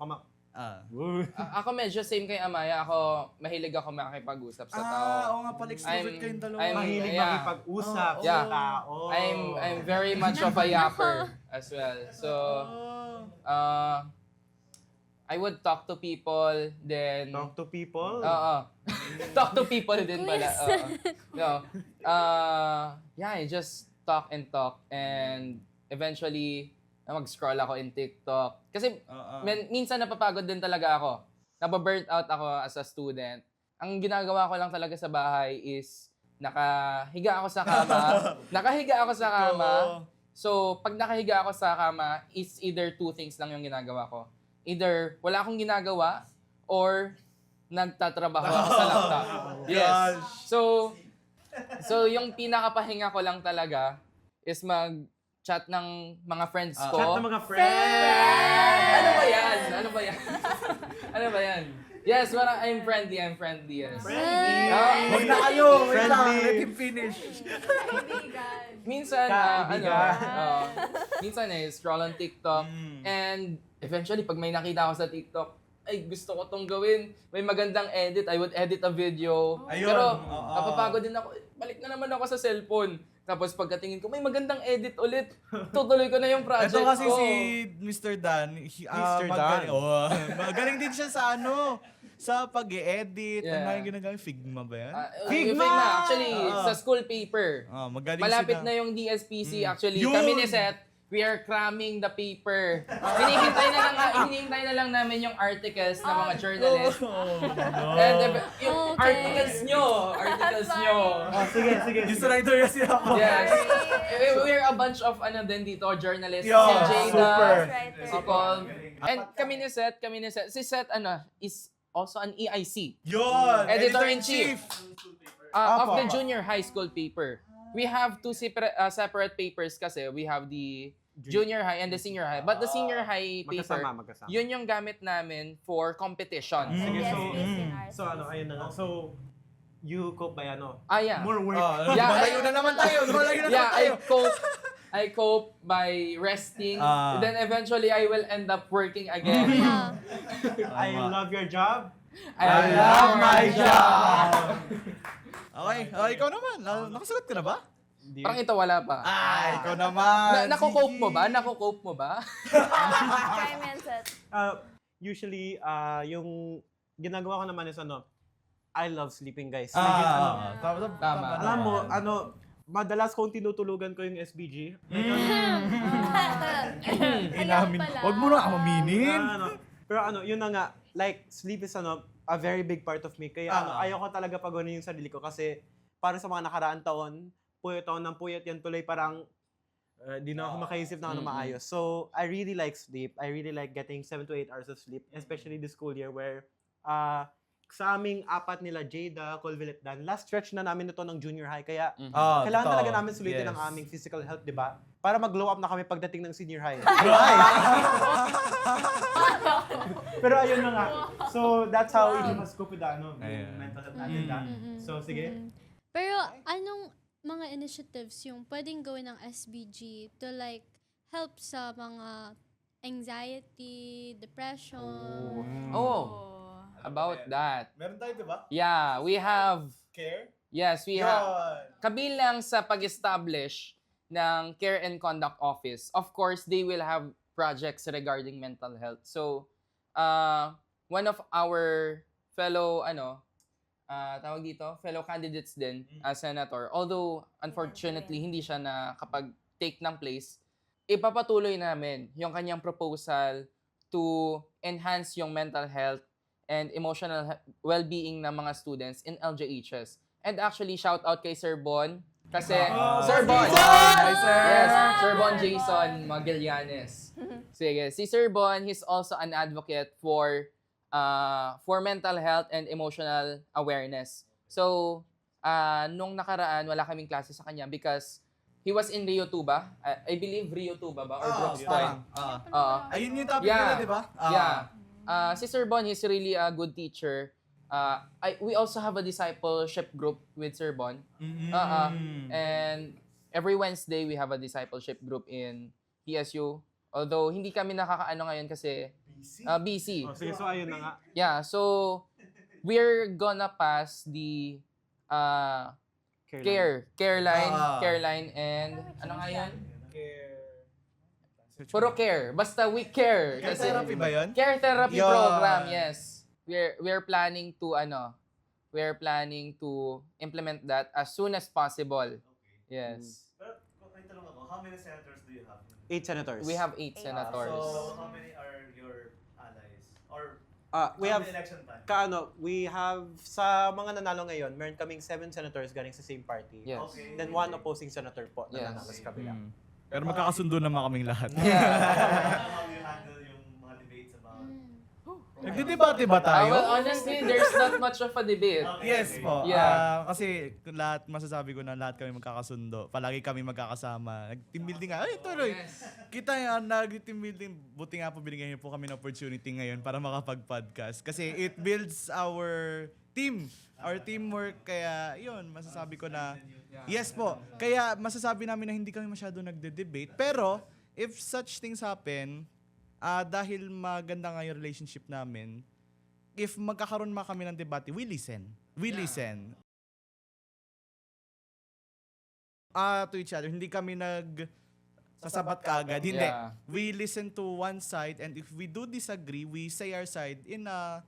Ako medyo same kay Amaya. Ako, mahilig ako makipag-usap sa tao. Oo nga pala, extrovert kayong dalawa. Mahilig Yeah. makipag-usap sa Yeah. tao. I'm very much of a yapper as well. So, I would talk to people, then... Talk to people. Oo. Talk to people din pala. Oo. No. I just talk and eventually mag-scroll ako in TikTok. Kasi minsan napapagod din talaga ako. Nababurnt out ako as a student. Ang ginagawa ko lang talaga sa bahay is nakahiga ako sa kama. So, pag nakahiga ako sa kama, it's either two things lang yung ginagawa ko. Either wala akong ginagawa or nagtatrabaho ako sa laptop. Yes. So yung pinakapahinga ko lang talaga is mag-chat ng mga friends ko. Chat ng mga friends! Ano ba yan? Yes, I'm friendly, yes. Wag na kayo! Wait lang, Friendly. let him finish. Minsan, minsan scroll on TikTok and eventually pag may nakita ako sa TikTok, ay gusto ko tong gawin. May magandang edit, I would edit a video. Ayun, Pero oo. napapagod din ako. Balik na naman ako sa cellphone. Tapos pagkatingin ko, may magandang edit ulit. Tutuloy ko na yung project Ito kasi ko. si Mr. Dan, Mr. Dan. magaling din siya sa sa pag-edit. Yeah. Ano yung ginagawa? Figma ba yan? Figma! Actually, sa school paper. Magaling Malapit sila. na yung DSPC. Actually, Yun! kami ni Seth, we are cramming the paper. Hinihintay na lang namin yung articles ng mga journalists. And yung articles nyo. Sige. Yung writer kasi ako. Yes. We're a bunch of dito, journalists. Yo, Si Jada, super. si Paul. And kami ni Seth. Si Seth, is also an EIC. Yun! Editor-in-chief. Of Apo. the junior high school paper. We have two separate papers kasi. We have the junior high and the senior high. But the senior high paper, Magkasama. yun yung gamit namin for competition. Sige, DSPC in our so ayun na lang. So, you cope by ano? Yeah. More work. Yeah, Malayo na naman tayo. Malayo na Yeah, naman tayo. I cope by resting. Then eventually I will end up working again. Yeah. I love your job. I love my job. Okay, ikaw naman. Nakasagot ka na ba? Parang ito wala pa. Ikaw naman. Nako-cope mo ba? Nako-cope mo ba? Try mindset. Usually, yung ginagawa ko naman is ano, I love sleeping, guys. Tama. Alam mo, madalas kong tinutulugan ko yung SBG. Inamin. Huwag mo na aminin. Pero yun na nga, like, sleep is a very big part of me. Kaya ayoko talaga pagunin yung sarili ko kasi para sa mga nakaraan taon, puyat ako ng puyat yan tuloy parang di na ako makaisip na maayos. So, I really like sleep. I really like getting 7 to 8 hours of sleep, especially this school year where sa aming apat nila, Jada, Colville at Dan, last stretch na namin ito ng junior high. Kaya kailangan talaga namin sulitin ang aming physical health, di ba? Para mag-glow up na kami pagdating ng senior high. Pero ayun na nga. So, that's how we must cope with the mental health natin. So, sige. Pero anong mga initiatives yung pwedeng gawin ng SBG to like help sa mga anxiety, depression? About that. Meron tayo, di ba? Yeah, we have... Care? Yes, we have... Kabilang sa pag-establish ng Care and Conduct Office, of course, they will have projects regarding mental health. So, one of our fellow, tawag dito, fellow candidates din as senator, although, unfortunately, hindi siya nakapag-take ng place, ipapatuloy namin yung kanyang proposal to enhance yung mental health and emotional well-being ng mga students in LJHS. And actually, shout out kay Sir Bon. Kasi, Sir Bon! Hi, sir! Yes, Sir Bon Jason Magallanes. Sige, si Sir Bon, he's also an advocate for mental health and emotional awareness. So, nung nakaraan, wala kaming klase sa kanya because he was in Rio 2 ba? I believe Rio 2 ba? Or Brooks Point? Ayun yung topic nila, di ba? Si Sir Bon, he's really a good teacher. We also have a discipleship group with Sir Bon. And every Wednesday, we have a discipleship group in PSU. Although, hindi kami nakakaano ngayon kasi busy. Sige, so ayun na nga. Yeah, so we're gonna pass the care line, and ano nga yun? Puro care. Basta we care. Care therapy ba yun? Care therapy Yun. program, yes. We're planning to implement that as soon as possible. Yes. Pero kung may tanong ako, how many senators do you have? 8 senators. We have 8 senators. So, how many are your allies? Or we how have, many election time? we have, sa mga nanalo ngayon, meron kaming 7 senators galing sa same party. Yes. Okay. Then 1 opposing senator po na Yes. nanalo sa kabila. Pero magkakasundo naman kaming lahat. How do you handle yung mga debates about... Nagdidebate ba tayo? Well, honestly, there's not much of a debate. Yes po. Yeah. Kasi lahat, masasabi ko na lahat kami magkakasundo. Palagi kami magkakasama. Nag-team building nga. Ay, tuloy. Kita yan, nag-team building. Buti nga po binigyan niyo po kami ng opportunity ngayon para makapag-podcast. Kasi it builds our team. Our teamwork. Kaya, yun, masasabi ko na, yes po. Kaya, masasabi namin na hindi kami masyado nagde-debate. Pero, if such things happen, dahil maganda nga yung relationship namin, if magkakaroon kami ng debate, we listen. We listen. To each other. Hindi kami sasabat kaagad. Hindi. Yeah. We listen to one side, and if we do disagree, we say our side in a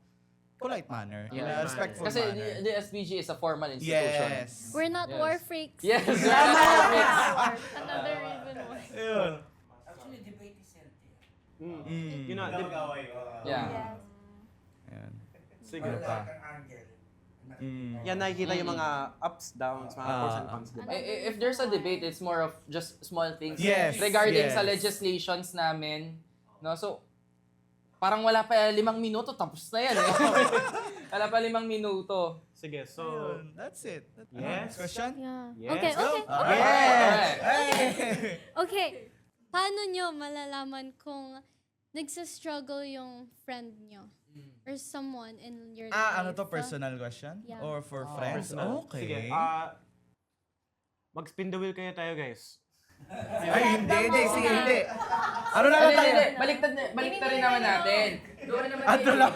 polite manner. In a respectful Kasi manner. the SBG is a formal institution. Yes. We're not Yes. war freaks. Yes. we're not perfect. Another reason why. Ayun. Actually, debate is healthy. Yun na, Nag-away. Yeah. Yes. Ayan. sige. Ano pa? Lahat ng angle. Yan nakikita yung mga ups, downs, mga pros and cons, diba? If there's a debate, it's more of just small things. Yes, Regarding yes. sa legislations namin. No? So, parang wala pa 5 minuto, tapos na yan. Eh. Wala pa 5 minuto. Sige, so... Ayun. That's it. Yes. Question? Yeah. Yes. Okay, okay. Alright. Okay. Paano nyo malalaman kung nagsa-struggle yung friend nyo? or someone in your life? Ano to, personal question? Yeah. Or for friends? Personal. Okay. Sige, mag-spin the wheel kayo tayo, guys. Ay, hindi, sige, hindi. Ano na lang Hindi, tayo? hindi. Baliktad rin naman natin. Doon naman Ato lang.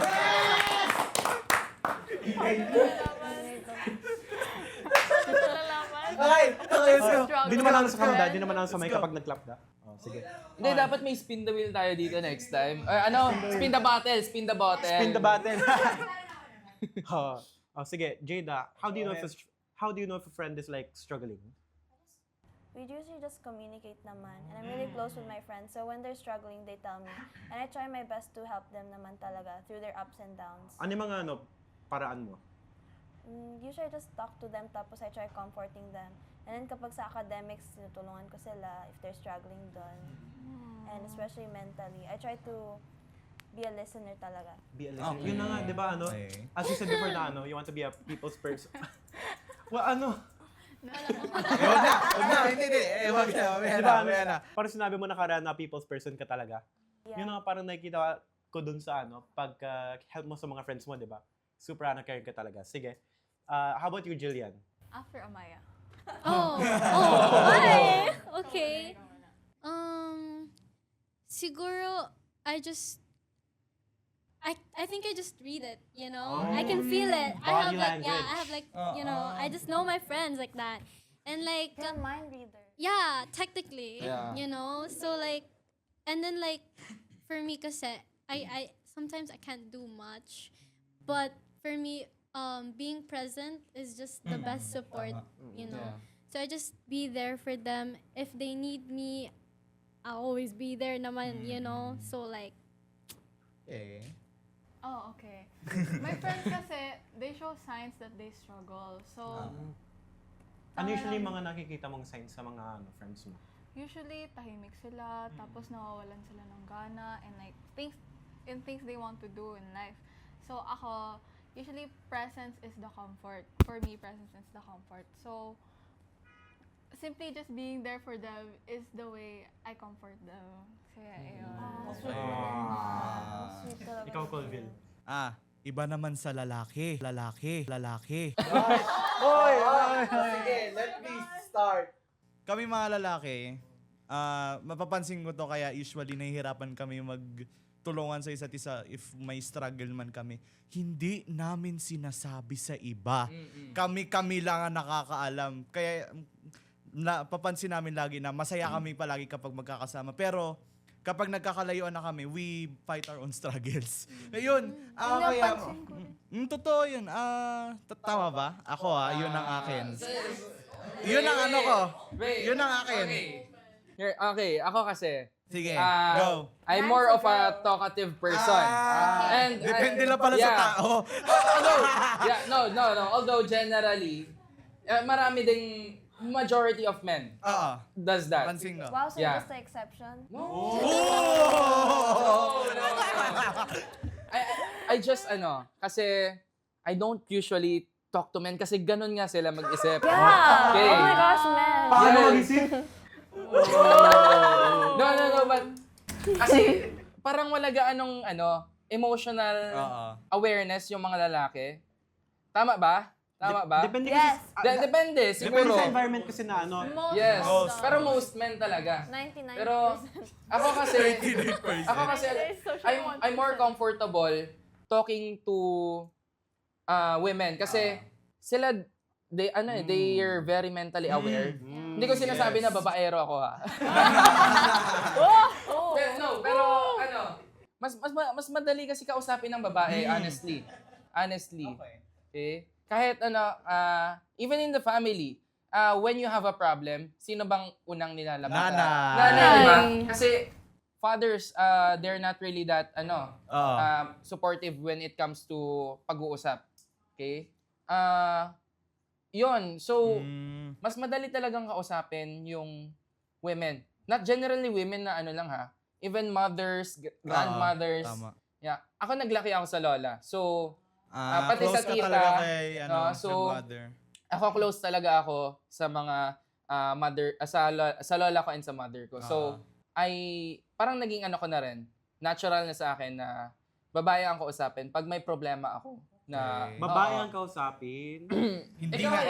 Okay, let's go. Di naman lang sa kamda, di naman lang sa may kapag nag-clap da. Oh, sige. Hindi, dapat may spin the wheel tayo dito next time. Spin the bottle, spin the bottle. Spin the button. Sige, Jada, how do you know if a friend is like struggling? We usually just communicate naman. And I'm really close with my friends. So when they're struggling, they tell me. And I try my best to help them naman talaga through their ups and downs. Ano yung mga paraan mo? Usually I just talk to them tapos I try comforting them. And then kapag sa academics, tinutulungan ko sila if they're struggling doon. And especially mentally. I try to be a listener talaga. Be a listener. Okay. Yun na nga, di ba, Okay. as you said before na, you want to be a people's person. Well, Huwag na, hindi. Huwag na, di ba, parang sinabi mo nakaraan na people's person ka talaga. Yeah. Yun nga parang nakikita ko dun sa pag help mo sa mga friends mo, di ba? Super caring ka talaga. Sige. How about you, Jillian? After Amaya. Why? Okay. Siguro, I think I just read it, you know? I can feel it. Body language. I just know my friends like that. And like, You're a mind reader. yeah, technically, Yeah. you know? So like, and then like, for me kasi, I sometimes I can't do much. But for me, being present is just the best support, you know? Yeah. So I just be there for them. If they need me, I'll always be there naman, you know? So like, Okay. Oh, okay. My friends kasi, they show signs that they struggle. So, Ano usually yung mga nakikita mong signs sa mga friends mo? usually, tahimik sila, tapos nawawalan sila ng gana, and like, things they want to do in life. So, ako, usually, presence is the comfort. For me, presence is the comfort. So, simply just being there for them is the way I comfort them. Kaya, ayun. Sweet talaga. Ikaw, Colville. Iba naman sa lalaki. Sige, let me start. Kami mga lalaki, mapapansin ko to kaya usually nahihirapan kami magtulungan sa isa't isa if may struggle man kami. Hindi namin sinasabi sa iba. Kami lang ang nakakaalam. Kaya napapansin namin lagi na masaya kami palagi kapag magkakasama. Pero kapag nagkakalayuan na kami, we fight our own struggles. Ayun. Kaya, totoo yun. Tama ba? Ako yun ang akin. Yun ang ano ko. Yun ang akin. Okay, ako kasi. Sige, Ah, go. I'm more of a talkative person. And Depende lang pala sa tao. Although generally, marami ding majority of men Oo. does that. Pansin ko. Wow, so Yeah. you're just the exception? I just kasi I don't usually talk to men kasi ganun nga sila mag-isip. Yeah! Okay. Oh my gosh, man! Paano Yes. mag-isip? No, but kasi parang wala gaanong emotional Oo. awareness yung mga lalaki. Tama ba? Depende Yes! kasi, Depende, depende siguro. sa environment kasi na Yes. Most. Pero most men talaga. 99%. Pero ako kasi I'm more comfortable talking to women kasi sila they are very mentally aware. Hindi ko sinasabi na babaero ako ha. Pero mas madali kasi kausapin ng babae honestly. Okay? Kahit even in the family, when you have a problem, sino bang unang nilalabasan? Nanay, di ba? Kasi fathers, they're not really that supportive when it comes to pag-uusap. Okay? Yun. So, mas madali talagang kausapin yung women. Not generally women na lang ha. Even mothers, grandmothers. Tama. Yeah. Ako naglaki ako sa lola. So, pati Close sa ka tita, talaga kay, so, grandmother. ako close talaga ako sa mga mother, sa lola ko and sa mother ko. So, parang naging ko na rin. Natural na sa akin na babae ang kausapin. Pag may problema ako na... Okay. Babae Oo. ang kausapin. Hindi Ikaw, nga.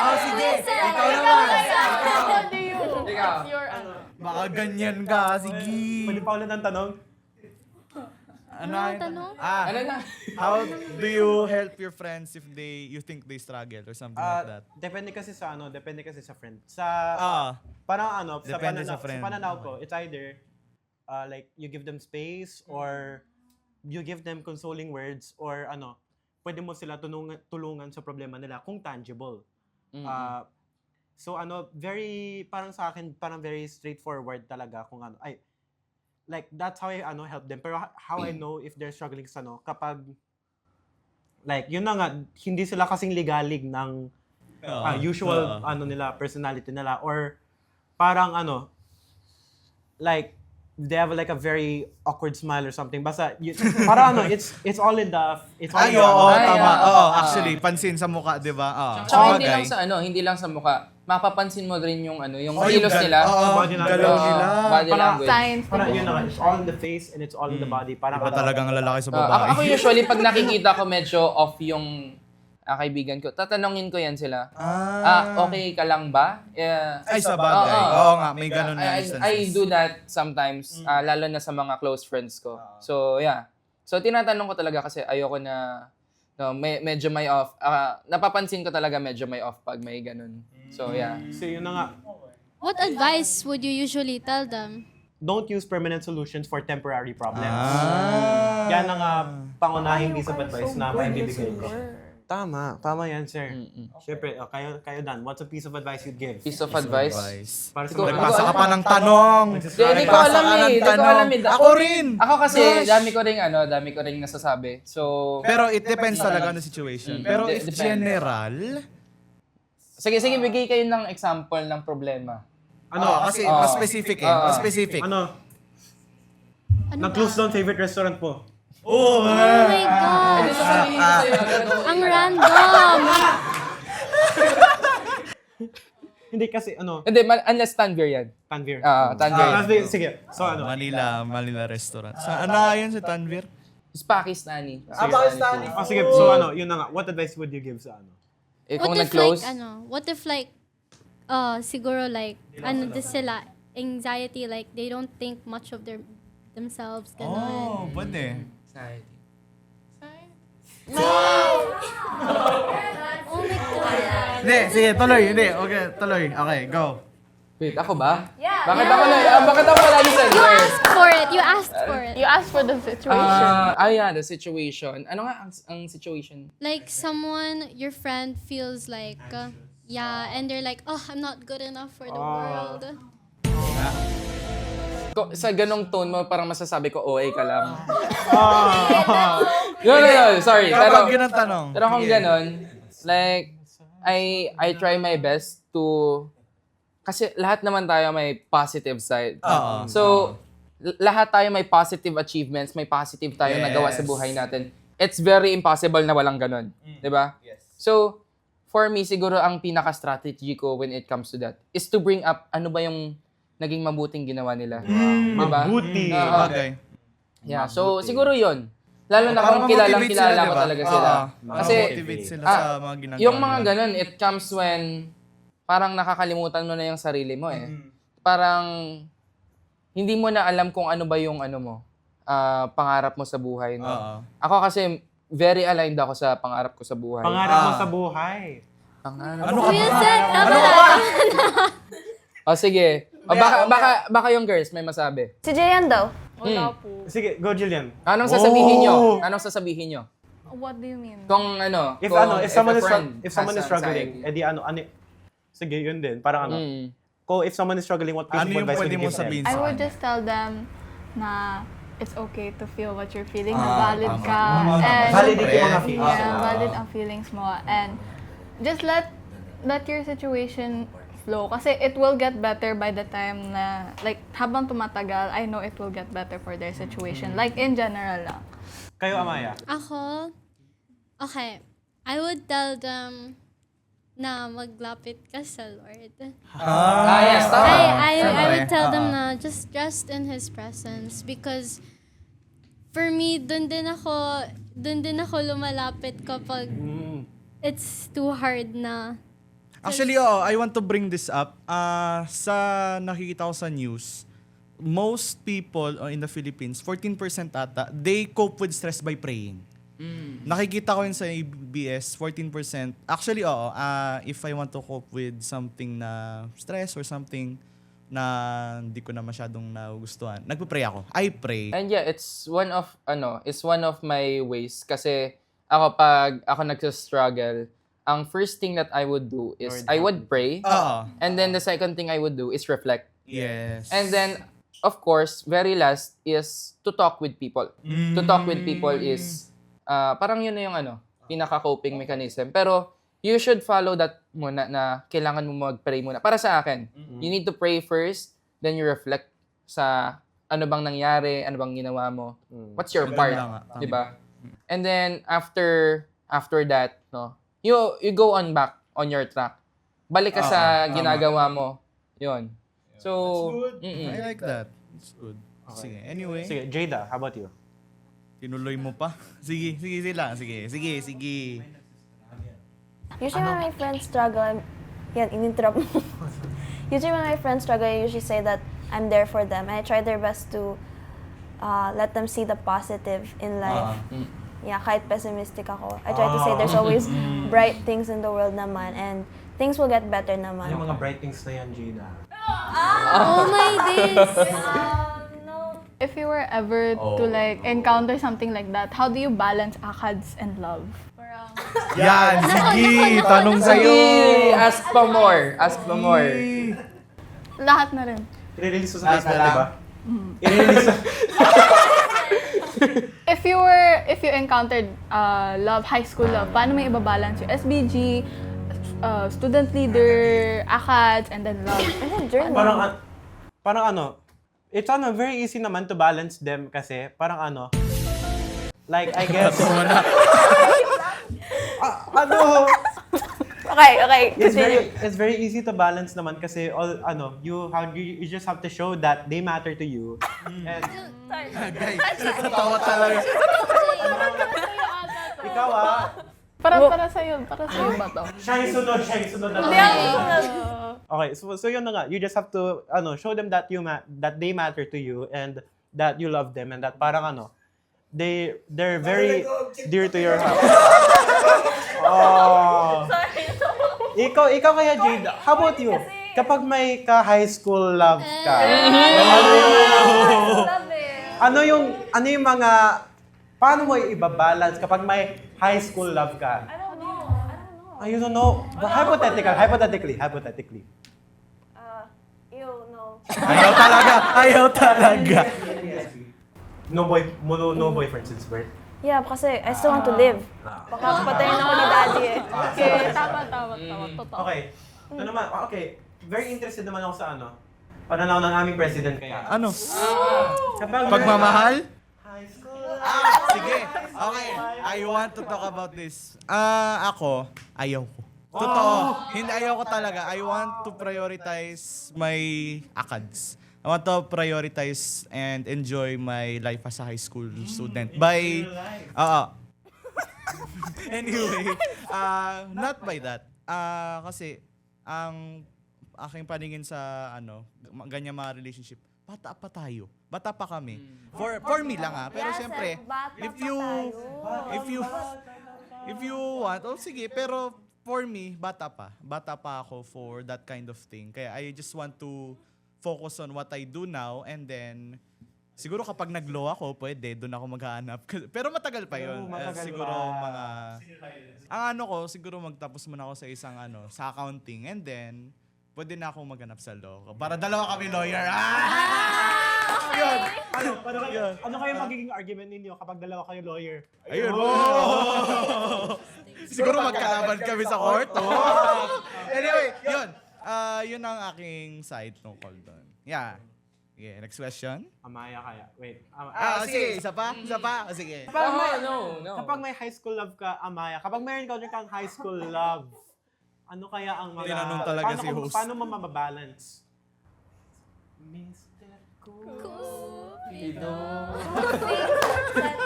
Oh, sige. Ikaw naman. How do you? Ikaw. What's your ano? Baka ganyan ka. Sige. Pwede pa ulit ang tanong? Ano ang tanong? Ano na? How do you help your friends if you think they struggle or something like that? Depende kasi sa friend. Parang Depende sa friend. sa pananaw ko, it's either like you give them space or you give them consoling words or pwede mo sila tulungan sa problema nila kung tangible. So parang sa akin, parang very straightforward talaga kung like that's how I help them. Pero how I know if they're struggling sa kapag like yun na nga, hindi sila kasing ligalig ng usual nila, personality nila, or parang like they have like a very awkward smile or something. Basta parang it's all in the Ay, oo, Ay, tama. oo. Oo, actually, pansin sa mukha, di ba? Tsaka hindi lang sa mukha. Mapapansin mo rin yung yung kilos nila. body language. Galaw nila. Body Parang- language. Signs. Parang yun na nga, it's all in the face and it's all in the body. Parang Iba talagang lalaki sa Ako babae. usually, pag nakikita ko medyo off yung kaibigan ko, tatanungin ko yan sila. Okay ka lang ba? Ay, sa bagay. Oo nga, may ganun na instances. I do that sometimes, lalo na sa mga close friends ko. So, yeah. So, tinatanong ko talaga kasi ayoko na medyo may off. Napapansin ko talaga medyo may off pag may ganun. So, yeah. So yun na nga, What advice would you usually tell them? don't use permanent solutions for temporary problems. Ah. Yan ang pangunahing piece of advice na maibibigay ko. Tama yan, sir. Siyempre, kayo Dan, what's a piece of advice you'd give? Piece of advice. Para sa Ikaw- mga Nagpasa ka pa ng tanong. Hindi ko alam eh. Hindi ko alam eh. Ako rin. Ako kasi, dami ko ring nasasabi. So, Pero it depends talaga on the situation. Pero if Depende. general, sige, bigay kayo ng example ng problema. kasi mas specific eh. Mas specific. nag-close down favorite restaurant po. Oh, Oh my God! Hindi sasabihin ko sa'yo. Ang random! Hindi kasi Hindi, unless Tanvir yan. Tanvir. Tanvir. Sige. So Manila restaurant. Sa ano nga yun si Tanvir? Is Pakistani. Pakistani. Sige, so yun na nga. What advice would you give sa Kung What if nag-close, what if siguro like, sila, anxiety, like, they don't think much of themselves, ganun. Oh, pwede. Oh my God. Hindi, sige, tuloy. Hindi, okay, tuloy. Okay, go. wait, ako ba? Yeah. Bakit ako lagi sa You asked for it. You asked for it. You asked for the situation. Yeah, the situation. Ano nga ang situation? Like someone, your friend feels like, and they're like, oh, I'm not good enough for the world. Sa ganong tone mo, parang masasabi ko, OA ka lang. No, sorry. Kapag yun ang tanong. Pero kung ganon, like, I try my best to, kasi lahat naman tayo may positive side. So, lahat tayo may positive achievements, may positive tayo nagawa sa buhay natin. It's very impossible na walang ganon. Diba? Yes. So, for me, siguro ang pinaka-strategy ko when it comes to that is to bring up ano ba yung naging mabuting ginawa nila. Diba? Mabuti. Bagay. Yeah, so siguro yon. Lalo na Para kung ma-motivate kilala ko diba? talaga sila. Kasi motivate sila sa mga ginagawa yung mga nila. ganun, it comes when parang nakakalimutan mo na yung sarili mo eh. Parang hindi mo na alam kung ano ba yung pangarap mo sa buhay. No? Ako kasi very aligned ako sa pangarap ko sa buhay. Pangarap mo sa buhay. Ano ka Kuya ba? Seth, tama na. O sige. O, baka yung girls may masabi. Si Jayan daw. Wala po. Sige, go Jillian. Anong sasabihin nyo? Anong sasabihin nyo? What do you mean? Kung If kung someone a is friend if someone has is struggling, anxiety. sige, yun din. Parang Mm. if someone is struggling, what piece Ano of yung advice would pwede you mo give them? sabihin I sa would kanila? just tell them na it's okay to feel what you're feeling, na valid ka. And Validate yung mga feelings. Yeah, valid ang feelings mo. And just let your situation flow. Kasi it will get better by the time na, like, habang tumatagal, I know it will get better for their situation. Like, in general lang. Kayo, Amaya. Ako, okay, I would tell them na maglapit ka sa Lord. Yes, tama. I would tell them na just rest in His presence because for me, dun din ako lumalapit kapag it's too hard na. Actually, I want to bring this up. Sa nakikita ko sa news, most people in the Philippines, 14% ata, they cope with stress by praying. Nakikita ko yun sa ABS, 14%. Actually, if I want to cope with something na stress or something na hindi ko na masyadong nagustuhan, nagpe-pray ako. I pray. And yeah, it's one of my ways kasi ako pag ako nagsa-struggle, ang first thing that I would do is I would pray. And then the second thing I would do is reflect. Yes. And then of course, very last is to talk with people. To talk with people is parang yun na yung pinaka-coping mechanism. Pero you should follow that muna na kailangan mo mag-pray muna. Para sa akin, you need to pray first, then you reflect sa ano bang nangyari, ano bang ginawa mo. What's your part, di ba? And then after that, no, you go on back on your track. Balik ka sa ginagawa mo. Yun. So, I like that. It's good. Sige, anyway. Sige, Jada, how about you? Tinuloy mo pa? Sige sila. Sige. Usually when my friends struggle, in-interrupt mo. Usually when my friends struggle, I usually say that I'm there for them. And I try their best to let them see the positive in life. Yeah, kahit pessimistic ako. I try to say there's always bright things in the world naman and things will get better naman. Ano yung mga bright things na yan, Jada? Oh my days! If you were ever to like encounter something like that, how do you balance akads and love? Yan, sige. Tanong sa'yo. Ask pa more. Lahat na rin. I-release mo sa Facebook, di ba? I-release mo. If you encountered love, high school love, paano mo ibabalance yung SBG, student leader, akads, and then love? Parang it's very easy naman to balance them kasi parang like I guess Okay. it's very easy to balance naman kasi you just have to show that they matter to you. And Tatawa talaga. ikaw Para sa'yo ba to? siya yung sunod na Okay, so yun na nga. You just have to show them that that they matter to you and that you love them and that parang they're very dear to your heart. Oh. Ikaw kaya Jade, how about you? Kapag may high school love ka. Ano yung mga paano mo i-balance kapag may high school love ka? I don't know. But hypothetically. Ayaw talaga. No boyfriend since birth. Yeah, kasi I still want to live. Baka patayin ako ni daddy eh. Okay, tama. Totoo. Okay. Ito naman, okay. Very interested naman ako sa pananaw ng aming president kaya. Ano? Kapag Pagmamahal? high school. Sige. Okay. I want to talk about this. Ako, ayaw ko. Totoo. Hindi ayaw ko talaga. I want to prioritize my akads. I want to prioritize and enjoy my life as a high school student by anyway, not by that. Kasi ang aking paningin sa ganyan mga relationship, bata pa tayo. Bata pa kami. For me lang pero syempre, if you want, sige, pero for me, bata pa ako for that kind of thing. Kaya I just want to focus on what I do now and then siguro kapag nag-low ako, pwede, doon ako maghahanap. Pero matagal pa yun. Siguro siguro magtapos muna ako sa isang sa accounting and then pwede na ako maghanap sa law. Para dalawa kami lawyer. Ano kayo magiging argument ninyo kapag dalawa kayo lawyer? Ayun. Siguro magkalaban kami sa court. Anyway, yun. Yun ang aking side tungkol doon. Yeah. Okay, next question. Amaya kaya. Wait. Sige, isa pa? Sige. No. Kapag may high school love ka, Amaya, kapag may encounter kang high school love, ano kaya ang mga... Tinanong talaga si host. Paano mo mababalance? Mr. Cool.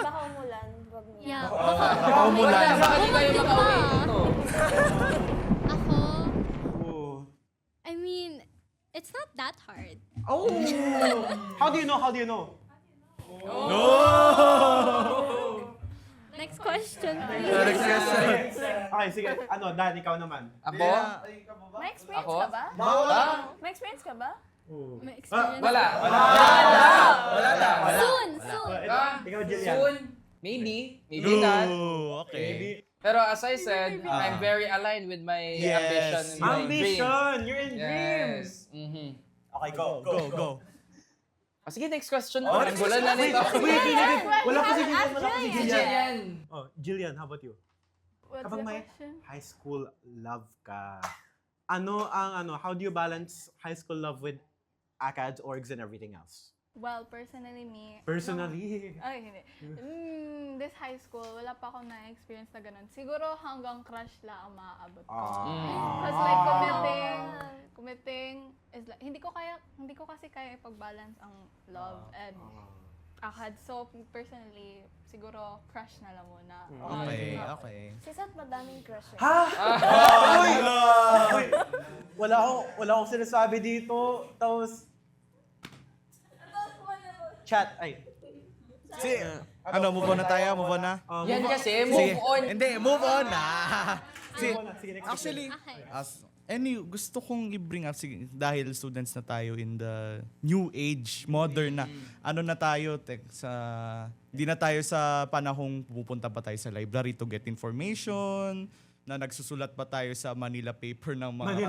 Baka umulan. Wag mo. Yeah, Baka umulan. Wala, baka di kayo makauwi dito. ako, Oh. I mean, it's not that hard. Oh! How do you know? How do you know? Next question, please. Next question. Okay, sige. Ano, Dan, ikaw naman. Ako? May experience Ako? ka ba? Ah? May experience ka ba? May experience. Wala. Soon. Ikaw, Jillian. Soon, maybe not. Ooh, okay. Pero as I said, I'm very aligned with my Yes. ambition and my Ambition! dream. You're in dreams! Yes. Mhm. Okay, go. Go. Sige, next question. Ang gulan na nito. Wait. Wala pa si Jillian. Wala pa si Jillian. Jillian. Oh, Jillian, how about you? What's Kapag the may question? high school love ka, how do you balance high school love with ACADS, orgs, and everything else? Well, personally, me... Personally. Ay, hindi. This high school, wala pa akong na-experience na ganun. Siguro hanggang crush lang ang maaabot ko. Because like committing is like, hindi ko kasi kaya ipag-balance ang love and akad. So, personally, siguro crush na lang muna. Okay. Si Sat madaming crush eh. Uy! Wala akong sinasabi dito. Tapos, chat, ay. Move on na tayo? Move on na? Yan kasi, Sige. move on. Hindi, move on na. Sige, next Actually, Okay. gusto kong i-bring up dahil students na tayo in the new age, modern na. Ano na tayo, hindi na tayo sa panahong pupunta pa tayo sa library to get information, na nagsusulat pa tayo sa Manila paper ng mga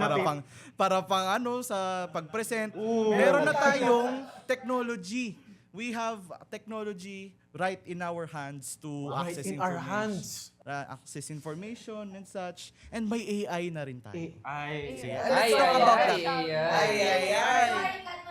para pang sa pag-present. Meron na tayong technology. We have technology right in our hands to Right access in our information. hands. Access information and such. And may AI na rin tayo. Ay. Sige, Ay, let's talk about that. ay. Ay.